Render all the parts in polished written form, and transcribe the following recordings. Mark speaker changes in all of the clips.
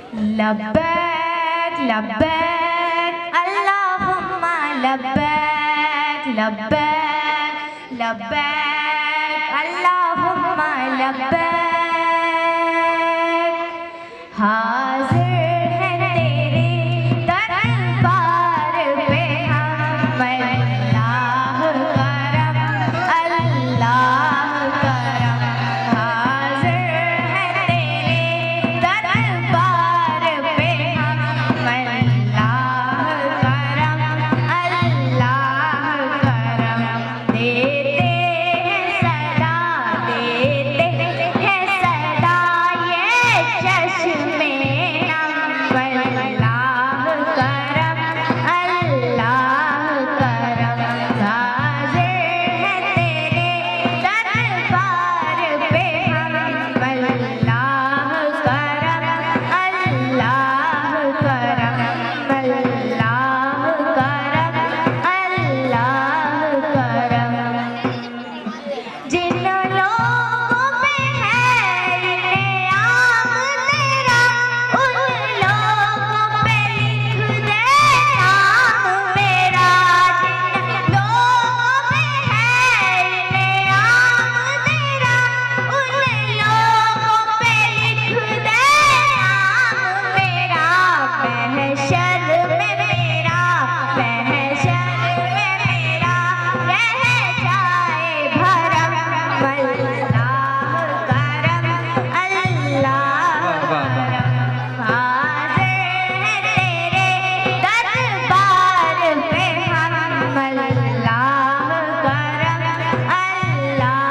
Speaker 1: लब्बैक लब्बैक अल्लाहुम्मा लब्बैक लब्बैक लब्बैक अल्लाहुम्मा लब्बैक। हाजिर है तेरे दरबार पे हम, अल्लाह करम अल्लाह करम। हाजिर है तेरे दरबार पे हम, अल्लाह करम अल्लाह करम। देते हैं सदा, देते हैं सदा ये चश्मे नम, अल्लाह करम अल्लाह करम। हाजिर है तेरे दरबार पे हम, अल्लाह करम अल्लाह करम, अल्लाह करम अल्लाह करम। जिन लोगों पे है इनाम तेरा, उन लोगों पे लिख दे नाम मेरा। जिन लोगों पे है इनाम तेरा, उन लोगों पे लिख दे नाम मेरा। महशर में मेरा, महशर में मेरा रह जाए भरम, अल्लाह करम अल्लाह करम। हाजिर है तेरे दरबार पे हम, अल्लाह करम अल्लाह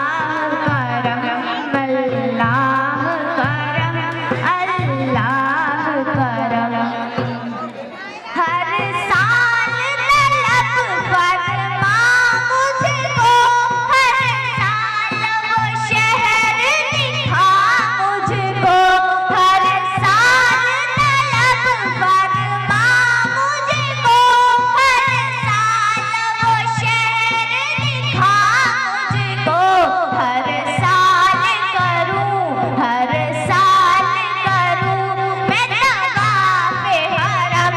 Speaker 1: करम, अल्लाह करम अल्लाह करम। हर साल तलब फरमा मुझको, हर साल वो शहर दिखा मुझको। हर साल तलब फरमा मुझको, हर साल वो शहर दिखा मुझको। हर साल करूं, हर साल करूं मैं तवाफ़े हरम,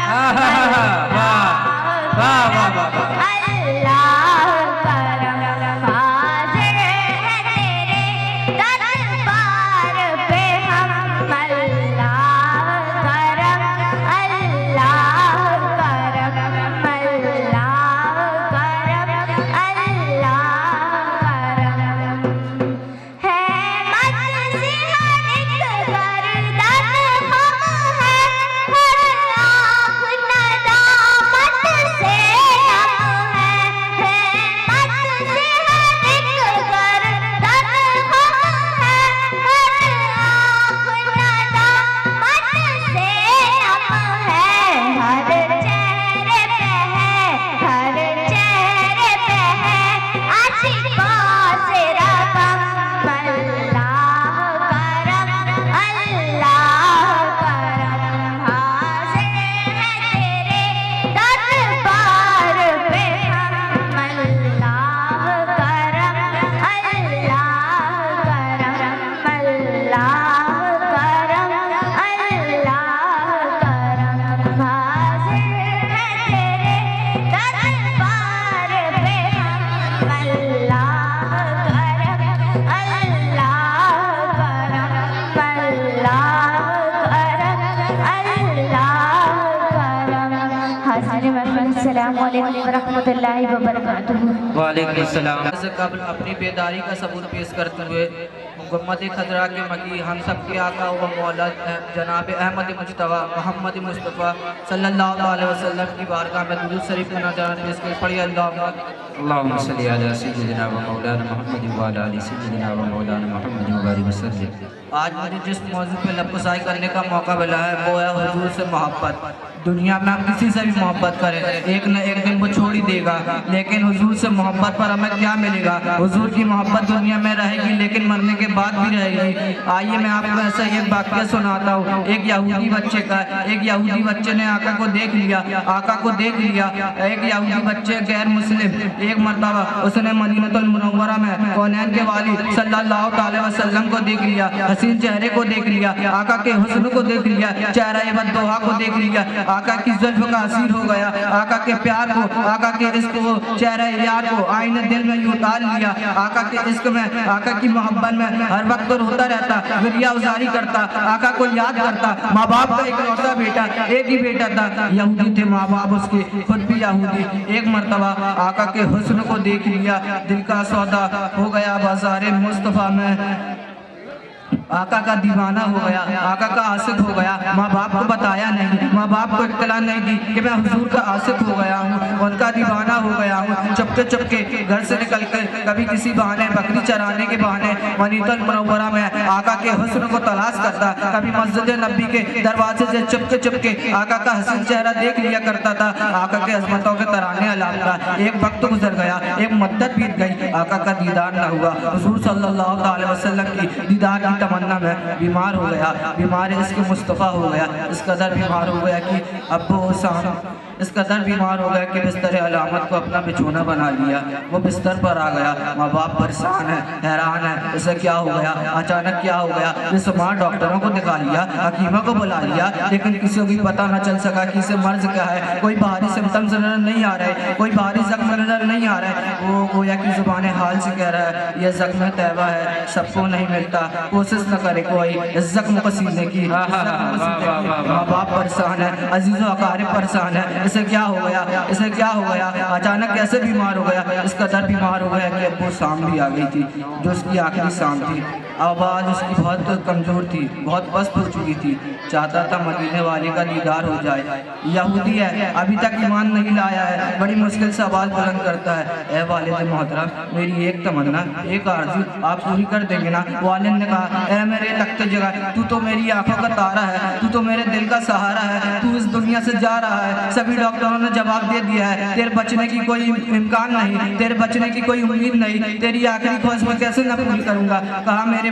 Speaker 1: अल्लाह करम। हाजिर है तेरे दरबार पे हम, अल्लाह करम अल्लाह करम, अल्लाह करम अल्लाह करम। है मत से हर एक गर्दन हम है, हर आँख नदामत से हम है। मत से हर एक गर्दन हम है, हर आँख नदामत से हम है। हर चेहरे पे है, हर चेहरे पे है आशिकों से रकम, अल्लाह करम अल्लाह करम। हाजिर है तेरे दरबार पे हम, अल्लाह करम अल्लाह करम, अल्लाह करम अल्लाह करम। हाजिर है तेरे दरबार पे हम, अल्लाह करम अल्लाह करम, अल्लाह करम अल्लाह करम। हाजिर महफिल, अस्सलामु अलैकुम व रहमतुल्लाहि व बरकातुहू।
Speaker 2: वालेकुम सलाम। से कबल अपनी बेदारी का सबूत पेश करते हुए मुहम्मद खजरा के मकी हम सब के आका व मौला जनाब अहमद मुज्तबा मोहम्मद मुस्तफ़ा सल्लल्लाहु अलैहि वसल्लम की बारगाह में दुरूद शरीफ का नजारा पेश कर पढ़िए। अल्लाहुम्मा सल्ली अला सय्यिदिना व मौलाना मुहम्मद व अला आलि सय्यिदिना व मौलाना मुहम्मद व बारिक वसल्लम। आज मुझे जिस मौजू पे लफ्ज़ाई करने का मौका मिला है वो है हुजूर से मोहब्बत। दुनिया में हम किसी से भी मोहब्बत करें, एक न एक दिन वो छोड़ ही देगा, लेकिन हुजूर से मोहब्बत पर हमें क्या मिलेगा? हुजूर की मोहब्बत दुनिया में रहेगी, लेकिन मरने के बाद बात भी रहेगी। आइए मैं आपको ऐसा एक वाक्य सुनाता हूँ। एक यहूदी बच्चे का, एक यहूदी बच्चे ने आका को देख लिया, आका को देख लिया। एक यहूदी बच्चे गैर मुस्लिम एक मरतबा उसने मदीनतुल मुनव्वरा में कौनैन के वाली सल्लल्लाहु अलैहि वसल्लम को देख लिया, हसीन चेहरे को देख लिया, आका के हुस्न को देख लिया, चेहरा बद्दोहा को देख लिया, आका की जुल्फ का असीर हो गया, आका के प्यार को, आका के इश्क को, चेहरा यार को आईने दिल में यूं उतार लिया। आका के इश्क में, आका की मोहब्बत में हर वक्त रोता रहता, गिरिया उजारी करता, आका को याद करता। माँ बाप का इकलौता बेटा, एक ही बेटा था, यहूदी थे माँ बाप उसके, खुद भी यहूदी। एक मरतबा आका के हुस्न को देख लिया, दिल का सौदा हो गया बाज़ारे मुस्तफ़ा में, आका का दीवाना हो गया, आका का आशिक हो गया। माँ बाप को बताया नहीं, माँ बाप को इत्तला नहीं दी कि मैं हुजूर का आशिक हो गया हूँ, उनका दीवाना हो गया हूँ। चुपके चुपके घर से निकल कर कभी किसी बहाने बकरी चराने के बहाने मदीनतुल मुनव्वरा में आका के हुस्न को तलाश करता, कभी मस्जिद नबी के दरवाजे से चुपके चुपके आका का हसीन चेहरा देख लिया करता था, आका के अजमतों के तराने अलापता। एक वक्त गुजर गया, एक मुद्दत बीत गई, आका का दीदार न हुआ। हुजूर सल्लल्लाहु अलैहि वसल्लम की दीदार की तमन्ना में बीमार हो गया, बीमार इसके मुस्तफ़ा हो गया, इस कदर बीमार हो गया कि अब्बू हुसैन इस कदर बीमार हो गया कि बिस्तर अलामत को अपना बिछोना बना लिया। वो बिस्तर पर आ गया, माँ बाप परेशान है, हैरान है, इसे क्या हो गया, अचानक क्या हो गया। इस माँ डॉक्टरों को दिखा लिया, हकीमा को बुला लिया, लेकिन किसी को भी पता न चल सका कि इसे मर्ज क्या है। कोई बाहरी सिम्टम्स नजर नहीं आ रहे, कोई बाहरी जख्म नजर नहीं आ रहा है। वो गोया की जुबान हाल से कह रहा है, यह जख्म तैबा है, सबको नहीं मिलता, कोशिश न करे कोई इस जख्म को सीने की। माँ बाप परेशान है, अजीज़ो अकारिब परेशान है, इसे क्या हो गया, इसे क्या हो गया, अचानक कैसे बीमार हो गया। इस कदर बीमार हो गया कि अब वो शाम भी आ गई थी, जो उसकी आखिरी शाम थी। आवाज़ उसकी बहुत कमज़ोर थी, बहुत पस्त हो चुकी थी, चाहता था मदीने वाले का दीदार हो जाए। यहूदी है, अभी तक ईमान नहीं लाया है, बड़ी मुश्किल से आवाज़ बुलंद करता है, ए वालिद मोहतरम, मेरी एक तमन्ना, एक आरज़ू आप पूरी कर देंगे ना। वालिद ने कहा, ए मेरे लगते जगह, तू तो मेरी आंखों का तारा है, तू तो मेरे दिल का सहारा है, तू इस दुनिया से जा रहा है। सभी डॉक्टरों ने जवाब दे दिया है, तेरे बचने की कोई इम्कान नहीं, तेरे बचने की कोई उम्मीद नहीं, तेरी आखिरी ख्वाहिश मैं कैसे न पूरी करूँगा। कहा मेरे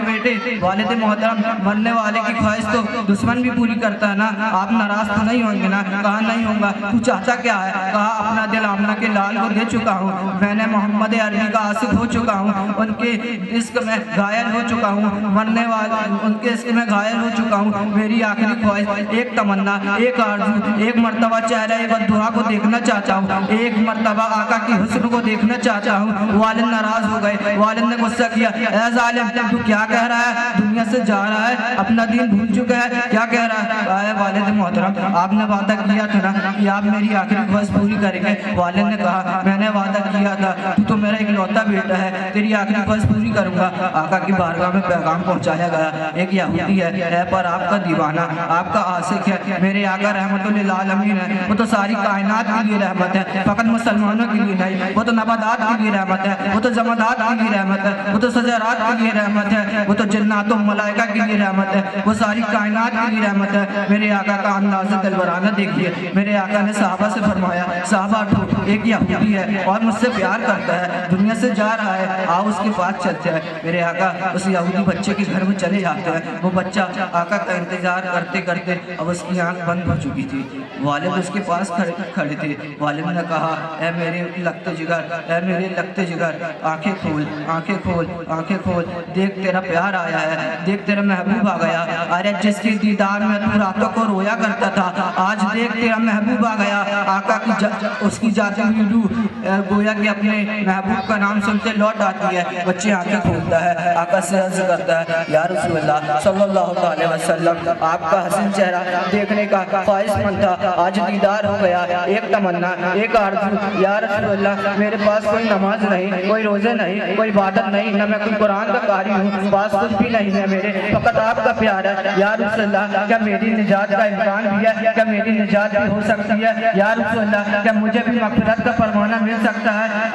Speaker 2: बेटे वालिद मोहतरम, मरने वाले की ख्वाहिश तो दुश्मन भी पूरी करता है ना, आप नाराज तो नहीं होंगे ना। कहा नहीं होगा। तू चाहता क्या है? कहा अपना दिल आमना के लाल को दे चुका हूँ, मैंने मोहम्मद अरबी का आशिक हो चुका हूँ, उनके इश्क में घायल हो चुका हूँ, मरने वाले उनके इश्क में घायल हो चुका हूँ। मेरी आखिरी ख्वाहिश, एक तमन्ना, एक आरज़ू, एक मरतबा चेहरा बद्दुआ को देखना चाहता हूँ, एक मरतबा आका की हुस्न को देखना चाहता हूँ। वालिद नाराज हो गए, वालिद ने गुस्सा किया, ए जालिम तू क्या कह रहा है, दुनिया से जा रहा है, अपना दीन भूल चुका है, क्या कह रहा है। वालिद मोहतरम, आपने वादा किया था ना कि आप मेरी आखिरी ख्वाहिश पूरी करेंगे। वालिद ने कहा, मैंने वादा किया था, तू तो मेरा इकलौता बेटा है, तेरी आखिरी ख्वाहिश पूरी करूंगा। आका की बारगाह में पैगाम पहुंचाया गया, एक यहूदी है पर आपका दीवाना, आपका आशिक है, मेरे आका रहमतुल लिल आलमीन है, वो तो सारी कायनात के लिए रहमत है, फकत मुसलमानों के लिए नहीं, वो तो नबादात के लिए रहमत है, वो तो जमादात के लिए रहमत है, वो तो सजरात के लिए रहमत है, वो तो जन्नात व मलाइका के लिए रहमत है, वो सारी कायनात के लिए रहमत है। मेरे आका का अंदाज़ दिलबराना देखिए, मेरे आका ने साहबा से फरमाया, साहबा उठो, एक यहूदी है और मुझसे प्यार करता है, दुनिया से जा रहा है, आओ उसके पास चलते हैं। मेरे आका उस यहूदी बच्चे के घर में चले जाते हैं। वो बच्चा आका का इंतजार करते करते अब उसकी आंख बंद हो चुकी थी। वालिद उसके पास खड़े थे। वालिद ने कहा, ए मेरे लगते जिगर, ए मेरे लगते जिगर, आंखें खोल, आंखें खोल, आंखें खोल, देख तेरा प्यार आया है, देख तेरा महबूब आ गया। अरे जिसके दीदार में तू रातों को रोया करता था, आज देख तेरा महबूब आ गया। आका की उसकी जाती हुई रूह गोया कि अपने महबूब का नाम सुनते लौट आती है। बच्चे आंखें खोलता है, आका से अर्ज करता है, या रसूलल्लाह सल्लल्लाहु अलैहि वसल्लम, आपका हसीन चेहरा देखने का ख्वाहिशमंद था, आज दीदार हो गया। एक तमन्ना, एक आरज़ू, या रसूलल्लाह, मेरे पास कोई नमाज नहीं, कोई रोजे नहीं, कोई इबादत नहीं, न मैं कोई कुरान का कारी हूँ, पास कुछ भी नहीं है मेरे, फकत आपका प्यार है। या रसूलल्लाह, क्या मेरी निजात का इम्कान भी है? क्या मेरी निजात भी हो सकती है? या रसूलल्लाह, क्या मुझे भी मग़फ़िरत का फरमाना मिल सकता है?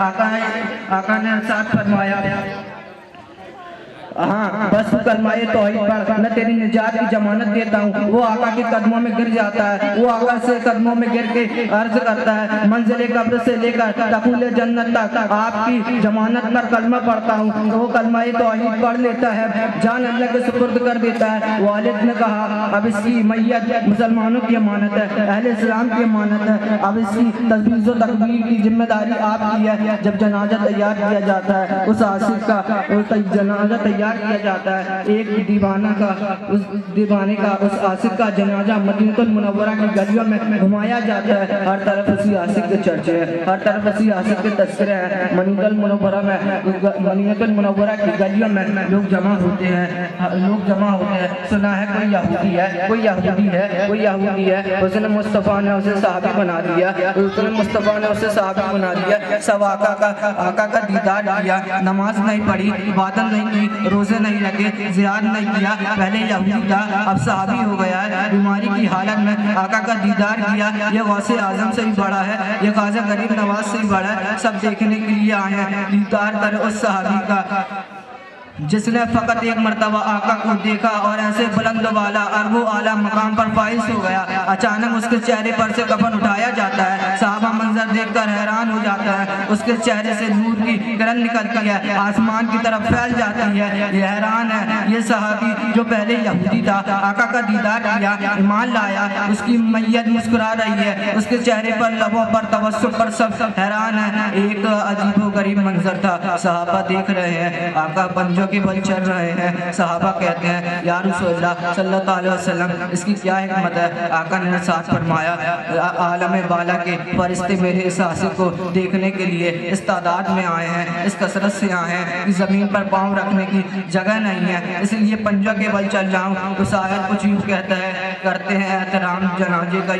Speaker 2: आका ने साथ फरमाया, हाँ बस कलमाए तौहीद पढ़, मैं तेरी निजात की जमानत देता हूँ। वो आका के कदमों में गिर जाता है, वो आका से कदमों में गिर के अर्ज करता है, मंजिल कब्र से लेकर दखूल जन्नत तक आपकी जमानत पर कलमा पढ़ता हूँ। वो कलमाए तौहीद पढ़ लेता है, जान अल्लाह के सुपुर्द कर देता है। वालिद ने कहा अब इसकी मैयत मुसलमानों की अमानत है, अहले इस्लाम की अमानत है, अब इसकी तजवीज़ व तकबीर की जिम्मेदारी आपकी है। जब जनाजा तैयार किया जाता है उस आसिफ का, जनाजा तैयार किया जाता है, एक दीवाना का, उस दीवाने का, उस आसिफ का जनाजा मदीनतुल मुनव्वरा की गलियों में घुमाया जाता है। हर तरफ उसी आसिफ के चर्चे हैं, हर तरफ उसी आसिफ के तस्करे हैं। मदीनतुल मुनव्वरा में, मदीनतुल मुनव्वरा की गलियों में लोग जमा होते हैं, लोग जमा होते हैं। सुना है कोई यहूदी है, कोई यहूदी है, कोई यहूदी है, उसने मुस्तफ़ा ने उसे सहाबी बना दिया, उसने मुस्तफ़ा ने उसे सहाबी बना दिया। सब आका का दीदार किया, नमाज नहीं पढ़ी, इबादत नहीं की, रोजे नहीं रखे, ज़ियारत नहीं किया। पहले यहूदी था, अब सहाबी हो गया है। बीमारी की हालत में आका का दीदार किया। ये गौसे आजम से भी बड़ा है, ये ख्वाजा गरीब नवाज से भी बड़ा है। सब देखने के लिए आए हैं, दीदार कर उस सहाबी का जिसने फ़कत एक मरतबा आका को देखा और ऐसे बुलंद वाला अरबो आला मकाम पर फाइज हो गया। अचानक उसके चेहरे पर से कफन उठाया जाता है, साहबा मंजर देखकर हैरान हो जाता है। उसके चेहरे से नूर की किरण निकलती है, आसमान की तरफ फैल जाती है। ये हैरान है, ये सहाबी जो पहले यहूदी था, आका का दीदार किया, ईमान लाया, उसकी मैयत मुस्कुरा रही है, उसके चेहरे पर, लबों पर तवस्सुम पर सब हैरान है। एक अजीबो गरीब मंजर था, सहाबा देख रहे हैं, आका पंजों के बल चल रहे हैं। सहाबा कहते हैं या रसूलल्लाह सल्लल्लाहु अलैहि वसल्लम इसकी क्या हिकमत है। आका ने साथ फरमाया आलम बाला के फरिश्ते मेरे इस आसिफ को देखने के लिए इस तादाद में आए हैं, इस कसरत से आए हैं कि ज़मीन पर पाँव रखने की जगह नहीं है, इसलिए पंजों के बल चल रहा हूँ। उस आयत कुछ यूँ कहता है, करते हैं एहतराम जनाजे का,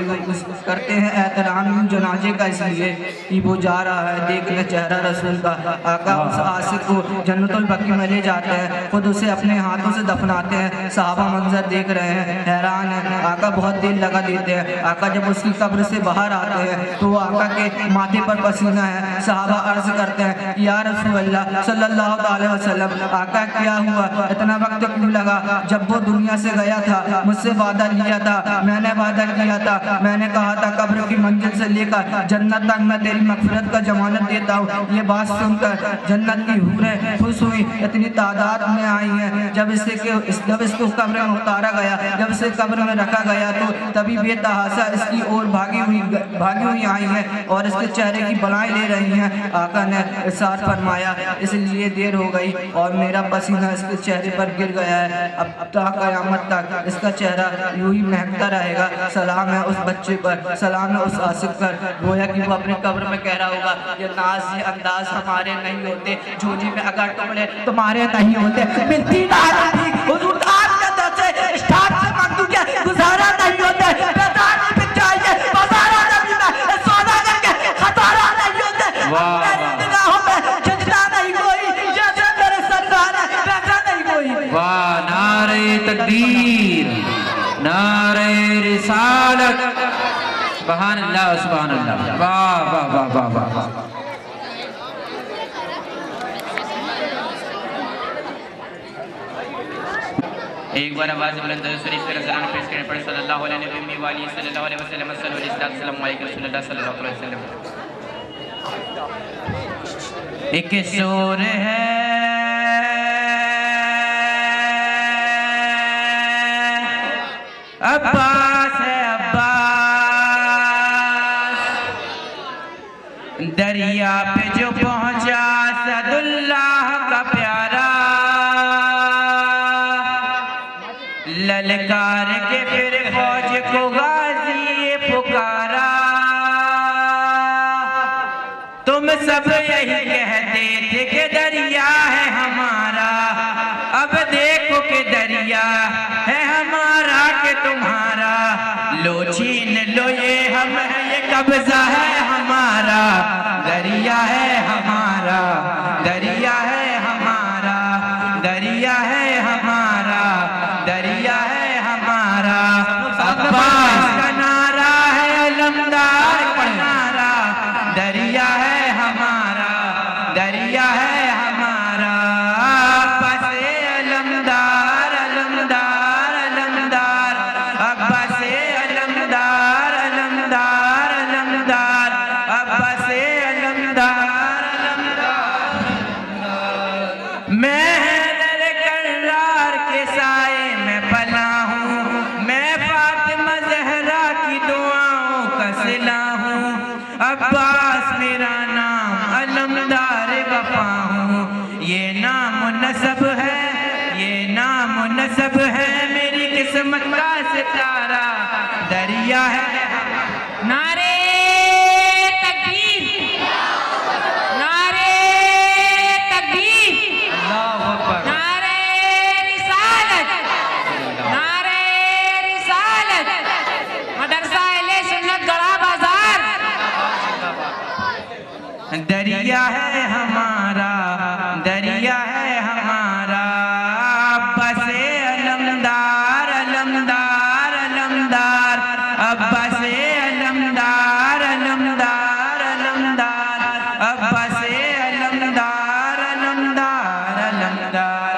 Speaker 2: करते हैं एहतराम यूँ जनाजे का इसलिए कि वो जा रहा है देखने चेहरा रसूल का। आका उस आसिफ को जन्नतुल बकी में ले जाते हैं, खुद उसे अपने हाथों से दफनाते हैं। सहाबा मंजर देख रहे हैं, हैरान है। आका बहुत देर लगा देते हैं। आका जब उसकी कब्र से बाहर आते हैं तो आका के माथे पर पसीना है। सहाबा अर्ज करते हैं या रसूलल्लाह सल्लल्लाहु अलैहि वसल्लम आका क्या हुआ, इतना वक्त क्यों लगा। जब वो दुनिया से गया था मुझसे वादा लिया था, मैंने वादा किया था, मैंने कहा था कब्र की मंजिल से लेकर जन्नत तक मैं तेरी मगफिरत का जमानत देता हूँ। ये बात सुनकर जन्नत की हूरें खुश हुई, इतनी तादाद में आई हैं। जब इसको कब्र में उतारा गया, जब इसे कब्र में रखा गया तो तभी बेतहाशा इसकी ओर भागी हुई आई हैं और इसके चेहरे की बलाएं ले रही हैं। आका ने इरशाद फरमाया इसलिए देर हो गई और मेरा पसीना इसके चेहरे पर गिर गया है, अब तक क़यामत तक इसका चेहरा यूं ही महकता रहेगा। सलाम है उस बच्चे पर, सलाम है उस आसिफ पर। गोया कि वो अपने कब्र में कह रहा होगा ये नाज ये अंदाज हमारे नहीं होते, झोली में अगर टुकड़े तुम्हारे नहीं होते, मिलती ना आती हुजूर आपके दर से स्टार्ट से मंगू के गुजारा नहीं होते, बेदार नहीं चाहिए बाजारा नहीं में सौदा करके खतारा नहीं होते। मेरी निगाहों में खिंचता नहीं कोई, जैसे मेरे सरदार है वैसा नहीं कोई।
Speaker 3: वाह नारे तकबीर, नारे रिसालत, सुभान अल्लाह सुभान अल्लाह, वाह वाह वाह वाह वाह वाह। एक बार आवाज़ बुलंद शरीफ के रज़ान पेश करने पर सल्लल्लाहु अलैहि वसल्लम अस्सलाम वालेकुम रसूलुल्लाह सल्लल्लाहु अलैहि वसल्लम। एक शोर है अब्बास है अब्बास, दरिया पे जो पहुंचा सदुल्लाह का प्यारा, ललकार के फिर फौज को गाजी पुकारा। तुम सब यही कहते थे कि दरिया है हमारा, अब देखो कि दरिया है हमारा कि तुम्हारा। लो छीन लो ये हम है, ये कब्जा है हमारा, दरिया है हमारा, दरिया है हमारा, दरिया है हमारा, दरिया है हमारा। अब्बास का नारा है अलमदार का नारा, दरिया है हमारा, दरिया है हमारा। का सितारा दरिया है।
Speaker 4: नारे तकबीर, नारे तकबीर,
Speaker 3: अल्लाहु अकबर,
Speaker 4: नारे रिसालत, नारे रिसालत। मदरसा अहले सुन्नत गड़ा बाजार।
Speaker 3: दरिया है हमारा, दरिया है हमारा, अब्बास अलमदार अलमदार अलमदार, अब्बास अलमदार अलमदार अलमदार, अब्बास अलमदार अलमदार अलमदार।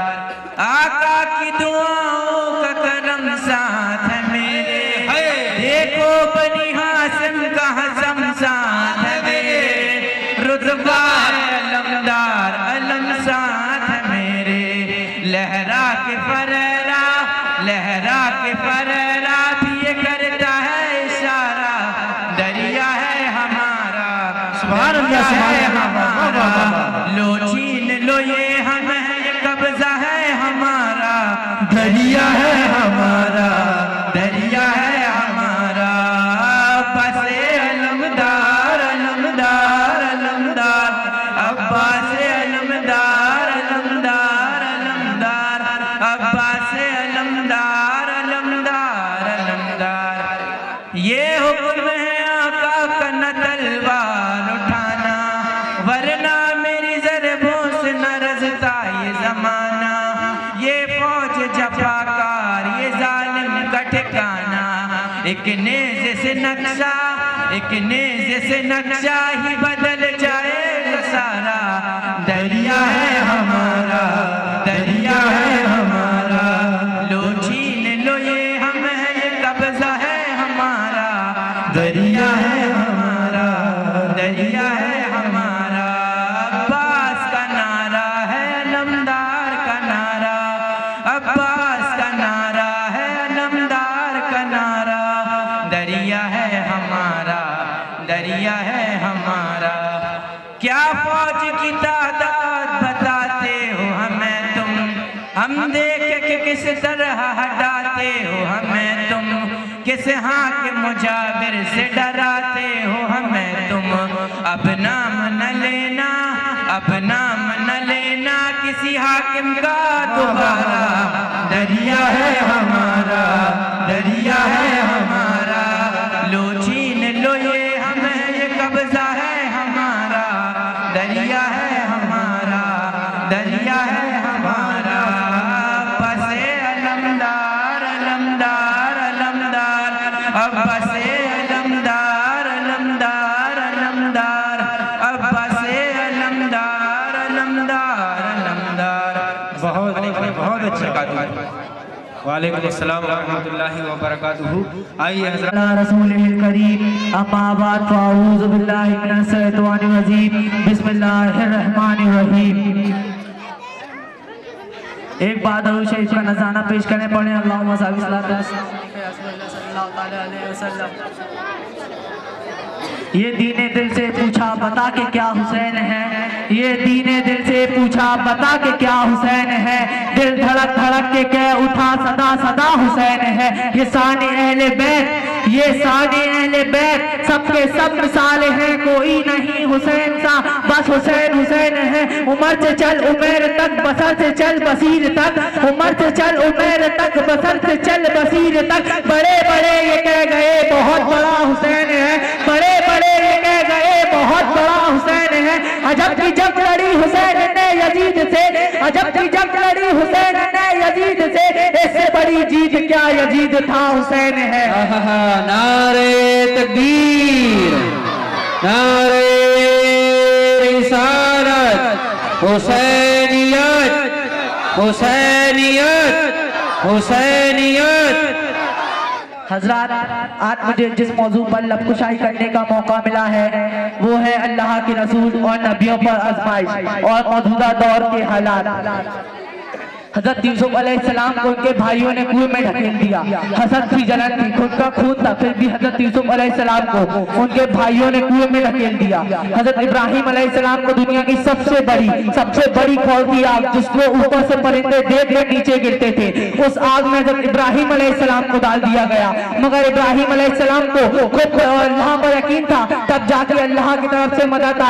Speaker 3: आका की दुआओं का करम साथ है मेरे, देखो बनी हासिम का हसम साथ है मेरे, रुतबा है अलमदार अलम साथ है मेरे। लहरा के फरेरा, लहरा के फरेरा भी ये करता है इशारा, दरिया है हमारा,
Speaker 5: सुभान अल्लाह, सुभान
Speaker 3: है
Speaker 5: अल्लाह,
Speaker 3: हमारा। लो छीन लो ये हम है, ये कब्जा है हमारा,
Speaker 5: दरिया है हमारा,
Speaker 3: दरिया है हमारा। अब्बास अलमदार अलमदार अलमदार, अब्बास अलमदार अलमदार अलमदार, अब्बास अलमदार अलमदार अलमदार। ये हुक्म है आका का न तलवार उठाना, वरना मेरी ज़रबों से न रज़ता ये ज़माना। ये फौज जफाकार, ये जालिम का ठिकाना, एक नेज़े से नक्शा, एक नेज़े से नक्शा ही बदल जाएगा सारा। दरिया है हमारा, दरिया है हमारा, लो छीन लो ये हम है, ये कब्जा है हमारा, दरिया है हमारा, दरिया है हमारा। अब्बास का नारा है अलमदार का नारा, अब्बास का नारा है अलमदार का नारा, दरिया है हमारा, दरिया है हमारा। क्या फौज की तादाद बताते हो हमें तुम, हम देख के किस तरह हटाते हो हमें तुम, किस हाक मुजाबिर से डराते हो हमें तुम। अब नाम न लेना, अब नाम न लेना किसी हाकिम का दोबारा, दरिया है हमारा, दरिया है हमारा। लो छीन लो ये हम है, ये कब्जा है हमारा, दरिया है हमारा, दरिया है हमारा। अब्बास अलमदार अलमदार अलमदार, अब्बास अलमदार अलमदार अलमदार, अब्बास अलमदार अलमदार अलमदार।
Speaker 5: बहुत अच्छा। वालेकुम अस्सलाम व रहमतुल्लाहि व बरकातुहू। आइए हज़रत
Speaker 6: रसूलिल करीम, अम्मा बाद फ़अऊज़ु बिल्लाहि मिनश शैतानिर रजीम, बिस्मिल्लाहिर रहमानिर रहीम। एक बार दरूद शरीफ का नज़ारा पेश करने पड़े। अल्लाहुम्मा सल्लि अला ये दीने दिल से पूछा बता के क्या हुसैन है, ये दीने दिल से पूछा बता के क्या हुसैन है, दिल धड़क धड़क के कह उठा सदा सदा हुसैन है। ये शान अहले बैत, ये शान अहले बैत, सबके सब मिसाल हैं, कोई नहीं हुसैन सा, बस हुसैन हुसैन है। उमर से चल उमेर तक, बसर से चल बसीर तक, उमर से चल उमेर तक, बसर से चल बसीर तक। बड़े बड़े ये कह गए बहुत बड़ा हुसैन है, बड़े बड़े ये कह गए बहुत बड़ा हुसैन है। अजब की जब लड़ी हुसैन ने यजीद से, अजब की जब लड़ी हुसैन ने यजीद से, इससे बड़ी जीत क्या यजीद था हुसैन है।
Speaker 5: नारे तकबीर, नारे रिसालत, हुसैनियत, हुसैनियत, हुसैनियत।
Speaker 6: हजरात, आज मुझे जिस मौजू पर लबकुशाई करने का मौका मिला है वो है अल्लाह के रसूल और नबियों पर आजमाइश और मौजूदा दौर के हालात। हजरत यूसुफ अलैहिस्सलाम को उनके भाइयों ने कुएं में ढकेल दिया। हसद थी, जलन थी, खुद का खून था, फिर भी हजरत यूसुफ अलैहिस्सलाम को उनके भाइयों ने कुएं में ढकेल दिया। हजरत इब्राहिम अलैहिस्सलाम को दुनिया की सबसे बड़ी खौलती आग, जिसको ऊपर से परिंदे देख कर नीचे गिरते थे, उस आग में हजरत इब्राहिम अलैहिस्सलाम को डाल दिया गया। मगर इब्राहिम अलैहिस्सलाम को खुद अल्लाह पर यकीन था, तब जाके अल्लाह की तरफ से मदद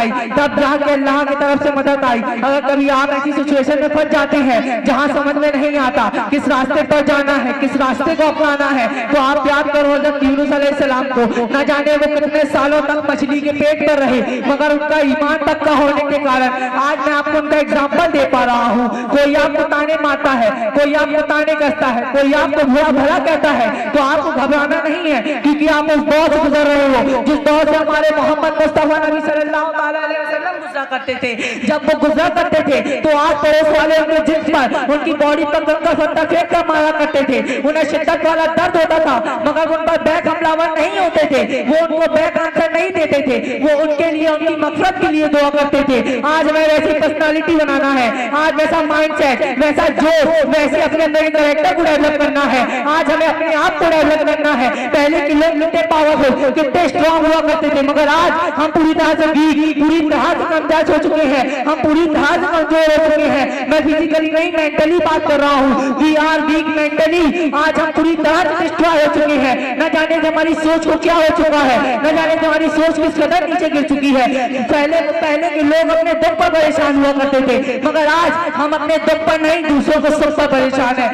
Speaker 6: आई, अगर कभी आप ऐसी सिचुएशन में फंस जाते हैं जहाँ समझ में नहीं आता किस रास्ते पर जाना है, किस रास्ते को अपनाना है, तो आप याद करो हजरत यूनुस अलैहिस्सलाम को। न जाने वो कितने सालों तक मछली के पेट पर रहे, मगर उनका ईमान पक्का होने के कारण आज मैं आपको उनका एग्जाम्पल दे पा रहा हूँ। कोई आपको ताने मारता है, कोई आपको ताने कसता है, कोई आपको बुरा भला कहता है, तो आपको घबराना नहीं है, क्योंकि आप उस दौर से गुजर रहे हो जिस दौर से हमारे मोहम्मद मुस्तफा नबी सल्लल्लाहु अलैहि वसल्लम गुजरा करते थे। जब वो गुजरा करते थे तो आज पड़ोस वाले उनके जिस्म पर, उनकी बॉडी पर गंगा फत्ता फेंक कर मारा करते थे। उन्हें शिद्दत वाला दर्द होता था, मगर उन पर बैक हमलावर नहीं होते थे, वो उनको बैक आंसर नहीं देते थे, वो उनके लिए, उनकी मगफिरत के लिए दुआ करते थे। आज हमें वैसी पर्सनालिटी बनाना है, आज वैसा माइंडसेट, वैसा जोश, वैसे अपने अंदर कैरेक्टर को डेवलप करना है। आज हमें अपने आप को डेवलप करना है। पहले के लोग कितने पावरफुल, कितने स्ट्रॉन्ग हुआ करते थे, मगर आज हम पूरी तरह से वीक, पूरी तरह से कमजोर हो चुके हैं, हम पूरी तरह से कमजोर हो चुके हैं। मैं फिजिकली नहीं, मेंटली बात कर रहा हूँ। We are weak mentally. आज हम पूरी तरह से डिस्ट्रॉय हो चुके हैं। न जाने हमारी सोच को क्या हो चुका है, न जाने हमारी सोच किस कदर नीचे गिर चुकी है। पहले के लोग अपने दुख पर परेशान हुआ करते थे, मगर आज हम अपने दुख पर नहीं, दूसरों के सुख पर परेशान है।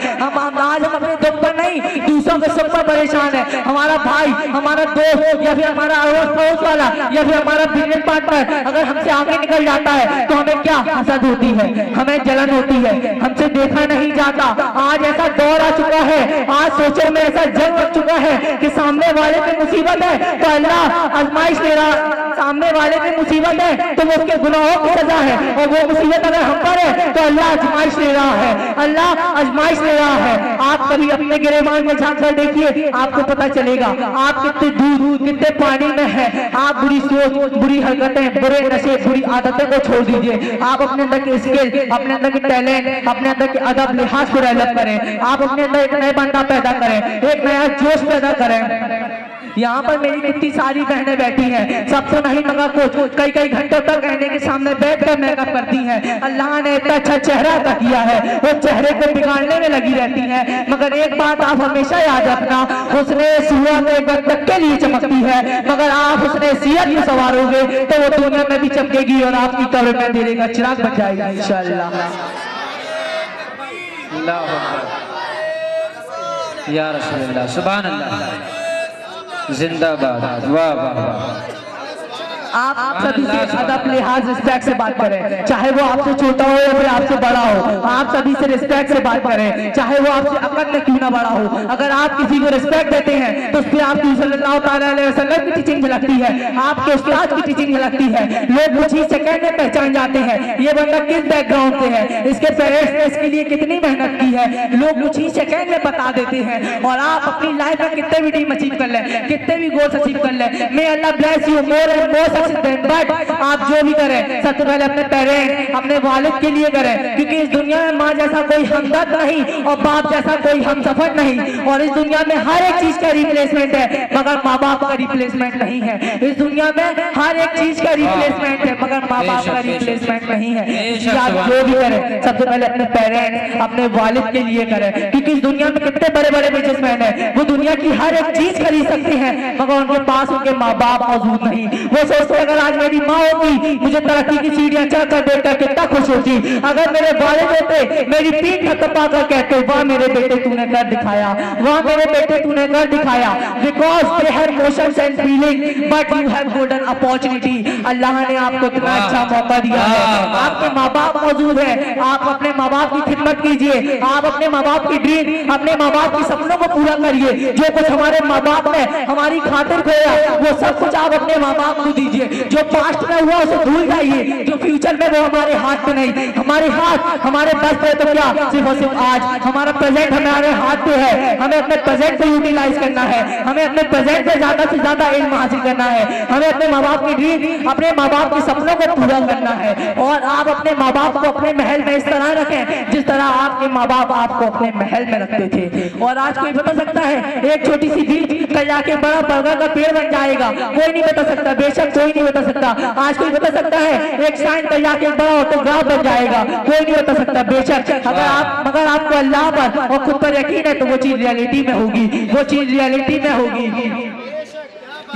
Speaker 6: आज हम अपने दुख पर नहीं, दूसरों के सुख पर परेशान है। हमारा भाई, हमारा दोस्त, या फिर हमारा अड़ोस पड़ोस वाला, या फिर हमारा बिजनेस पार्टनर अगर हमसे आगे निकल जाता है तो हमें क्या हसद होती है, हमें जलन होती है, हमसे देखा नहीं जाता। आज ऐसा दौर आ चुका है, आज सोचो में ऐसा जंग लग चुका है कि सामने वाले पे मुसीबत है तो अल्लाह आजमाइश ले रहा, सामने वाले पे मुसीबत है तो वो उसके गुनाहों की सजा है, और वो मुसीबत अगर हम पर है तो अल्लाह आजमाइश ले रहा है, अल्लाह आजमाइश ले रहा है। आप कभी अपने गिरेबान में झांक कर देखिए, आपको पता चलेगा आप कितने दूर, कितने पानी में है। आप बुरी सोच, बुरी हरकतें, बुरे नशे, बुरी आदतों को छोड़ दीजिए। आप अपने अंदर की स्किल, अपने अंदर की टैलेंट, अपने अंदर के अदब लिहाज को डेवलप करें। आप अपने अंदर एक नया बंदा पैदा करें, एक नया जोश पैदा करें। यहाँ पर मेरी कितनी सारी बहनें बैठी हैं, सब तो नहीं मगर कुछ कई घंटों तक कहने के सामने बैठ कर मेकअप करती हैं। अल्लाह ने इतना अच्छा चेहरा अता किया है, वो चेहरे को बिगाड़ने में लगी रहती हैं। मगर एक बात आप हमेशा याद रखना, हुस्ने सूरत एक वक्त के लिए चमकती है, मगर आप हुस्ने सीरत में सवारोगे तो वो दुनिया में भी चमकेगी और आपकी कब्र में अंधेरे का चिराग बन जाएगा इंशाअल्लाह।
Speaker 3: या रसूलल्लाह, सुभान अल्लाह, जिंदाबाद, वाह वाह वाह।
Speaker 6: आप सभी से अदब लिहाज रिस्पेक्ट से बात करें, चाहे वो आपसे छोटा हो या फिर आपसे बड़ा हो। आप सभी से रिस्पेक्ट से बात करें, चाहे वो आपसे अकल में क्यों ना बड़ा हो। अगर आप किसी को रिस्पेक्ट देते हैं तो उस पर आपकी सल्लल्लाहु अलैहि वसल्लम की टीचिंग झलकती है, आपके उस्ताद की टीचिंग झलकती है। लोग कुछ ही सेकंड में पहचान जाते हैं ये बंदा किस बैकग्राउंड से है, इसके पेरेंट्स ने इसके लिए कितनी मेहनत की है, लोग कुछ ही सेकंड में बता देते हैं। और आप अपनी लाइफ में कितने भी ड्रीम अचीव कर लें, कितने भी गोल्स अचीव कर लें, may Allah bless you more and more, but आप जो भी करें सबसे पहले अपने पेरेंट्स, अपने वालिद के लिए करें, क्योंकि इस दुनिया में माँ जैसा कोई हमदर्द नहीं और बाप जैसा कोई हमसफर नहीं। और इस दुनिया में हर एक चीज का रिप्लेसमेंट है, मगर माँ बाप का रिप्लेसमेंट नहीं है। इस दुनिया में हर एक चीज का रिप्लेसमेंट है, मगर माँ बाप का रिप्लेसमेंट नहीं है। इसलिए आप जो भी करें सबसे पहले अपने पेरेंट्स, अपने वालिद के लिए करें, क्योंकि इस दुनिया में कितने बड़े बड़े बिजनेसमैन हैं, वो दुनिया की हर एक चीज खरीद सकते हैं, मगर उनके पास उनके माँ बाप मौजूद नहीं। वो सोचते अगर आज मेरी माँ होती मुझे तरक्की की सीढ़ियां चढ़कर देखकर कितना खुश होती। अगर मेरे वालिद होते मेरी पीठ थपथपा कर कहते वाह मेरे बेटे तूने कर दिखाया, वाह मेरे बेटे तूने कर दिखाया। Because they have emotions and feeling but you have golden opportunity. Allah ने आपको इतना अच्छा मौका दिया है, आपके माँ बाप मौजूद है, आप अपने माँ बाप की खिदमत कीजिए, आप अपने माँ बाप की ड्रीम, अपने माँ बाप के सपनों को पूरा करिए। जो कुछ हमारे माँ बाप ने हमारी खातिर खोया वो सब कुछ आप अपने माँ बाप को दीजिए। कीजिए। जो पास्ट में हुआ उसे भूल जाइए, जो फ्यूचर में वो हमारे हाथ में नहीं। हमारे हाथ हमारे पास है तो क्या, सिर्फ और सिर्फ आज। हमारा प्रेजेंट हमारे हाथ में है, हमें अपने प्रेजेंट को यूटिलाइज करना है, हमें अपने प्रेजेंट में ज्यादा से ज्यादा इल्म हासिल करना है, हमें अपने माँ बाप की ड्रीम, अपने माँ बाप के सपनों को पूरा करना है। और आप अपने माँ बाप को अपने महल में इस तरह रखें जिस तरह आपके माँ बाप आपको अपने महल में रखते थे। और आज कोई बता सकता है एक छोटी सी बीज कल जाके बड़ा बरगद का पेड़ बन जाएगा? कोई नहीं बता सकता, बेशक कोई नहीं बता सकता। आज कोई बता सकता है एक साइन कल जाके बड़ा ऑटोग्राफ बन जाएगा? कोई नहीं बता सकता, बेशक मगर आपको अल्लाह पर और खुद पर यकीन है तो वो चीज रियलिटी में होगी, वो चीज रियलिटी में होगी।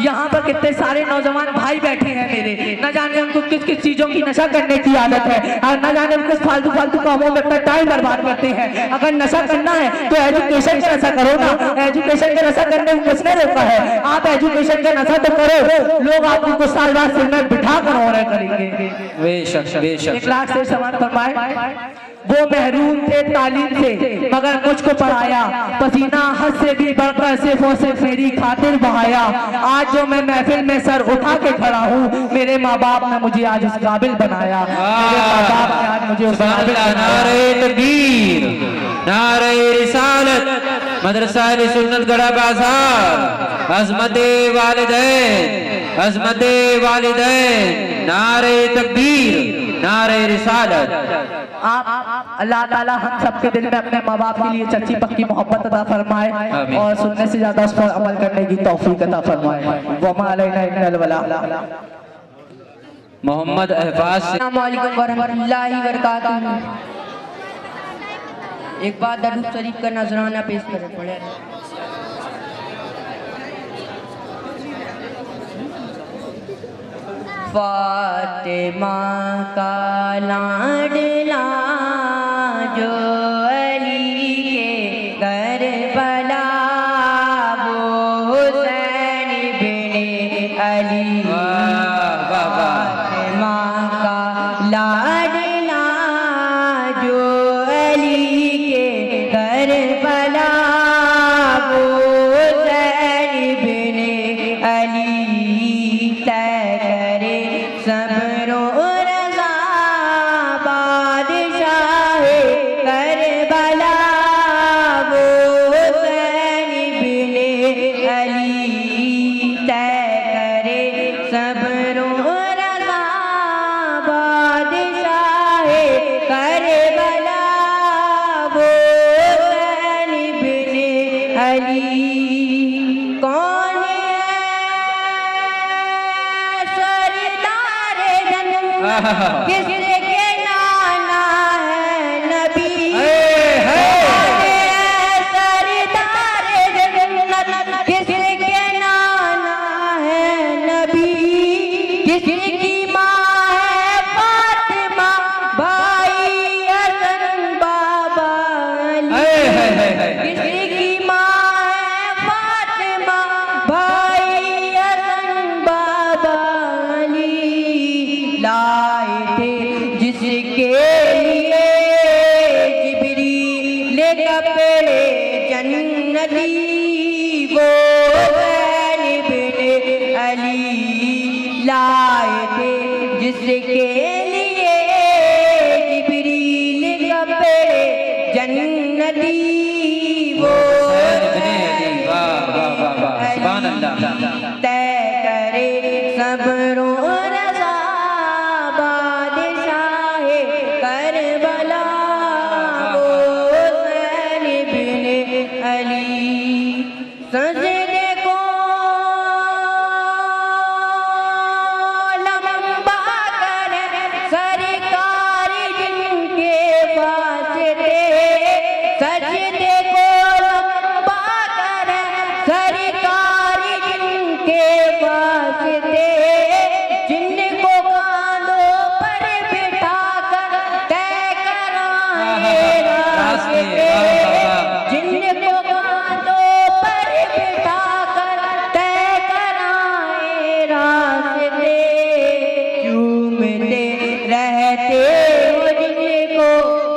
Speaker 6: यहाँ पर कितने सारे नौजवान भाई बैठे हैं मेरे, न जाने उनको किस किस चीजों की नशा करने की आदत है और न जाने उनको फालतू फालतू कामों में अपना टाइम बर्बाद करते हैं। अगर नशा करना है तो एजुकेशन का नशा करो ना, एजुकेशन का नशा करने में किसने रोका है? आप एजुकेशन का नशा तो करो, लोग आपको कुछ साल बाद सिर में बिठा कर और करेंगे।
Speaker 3: बेशक
Speaker 6: 1 लाख से सवाल फरमाए। वो महरूम थे तालीम से मगर मुझको पढ़ाया, पसीना हद से भी बढ़कर सिर्फ और सिर्फ मेरी खातिर बहाया। आज जो मैं महफिल में सर उठा के खड़ा हूँ, मेरे माँ बाप ने मुझे आज उस काबिल बनाया, मेरे माँ बाप ने आज मुझे उस काबिल बनाया।
Speaker 3: नारे तकबीर, नारे रिसालत, मदरसा सुन्नत गड़ा बाजार, अज़मते वालिदैन, अज़मते वालिदैन, नारे तकबीर, नारे रिसालत।
Speaker 6: आप अल्लाह ताला हम सबके दिल में अपने माँ बाप के लिए सच्ची पक्की मोहब्बत अता फरमाए और सुनने से ज्यादा उस पर अमल करने की तौफीक अता फरमाए। वमा अलैना इल्लल बलाग।
Speaker 3: मोहम्मद अहफाज से
Speaker 7: अस्सलाम वालेकुम वरहमतुल्लाहि वबरकातुहू। एक बार दरूद शरीफ का नजराना पेश करें पड़े। फातिमा का लाडला जो अली के करबला, वो हुसैन बिन अली। फातिमा का लाडला जो अली के करबला, वो हुसैन बिन अली। सब्रो रज़ा बादशाह करबला, वो हुसैन बिन अली। तय करे सब्रो रज़ा बादशाह करबला, वो हुसैन बिन अली। कौन किसके नाना है नबी, सरदार जन्नत किसके नाना है नबी। किसकी माँ है फातिमा, भाई हसन बाबा अली। किसकी माँ है फातिमा, भाई हसन बाबा अली। लाए थे जिसके लिए जिब्रील कपड़े जन्नती, वो हुसैन बिन अली। लाए थे जिसके लिए जिब्रील कपड़े जन्नती, वो हुसैन बिन अली। तय करे सब्रो सजदे को लंबा कर सरकार जिनके वास्ते। सजदे को लंबा कर सरकार जिनके वास्ते। जिनको कांधों पर बिठा कर तय कराए रास्ते। जिनको रहते जिनको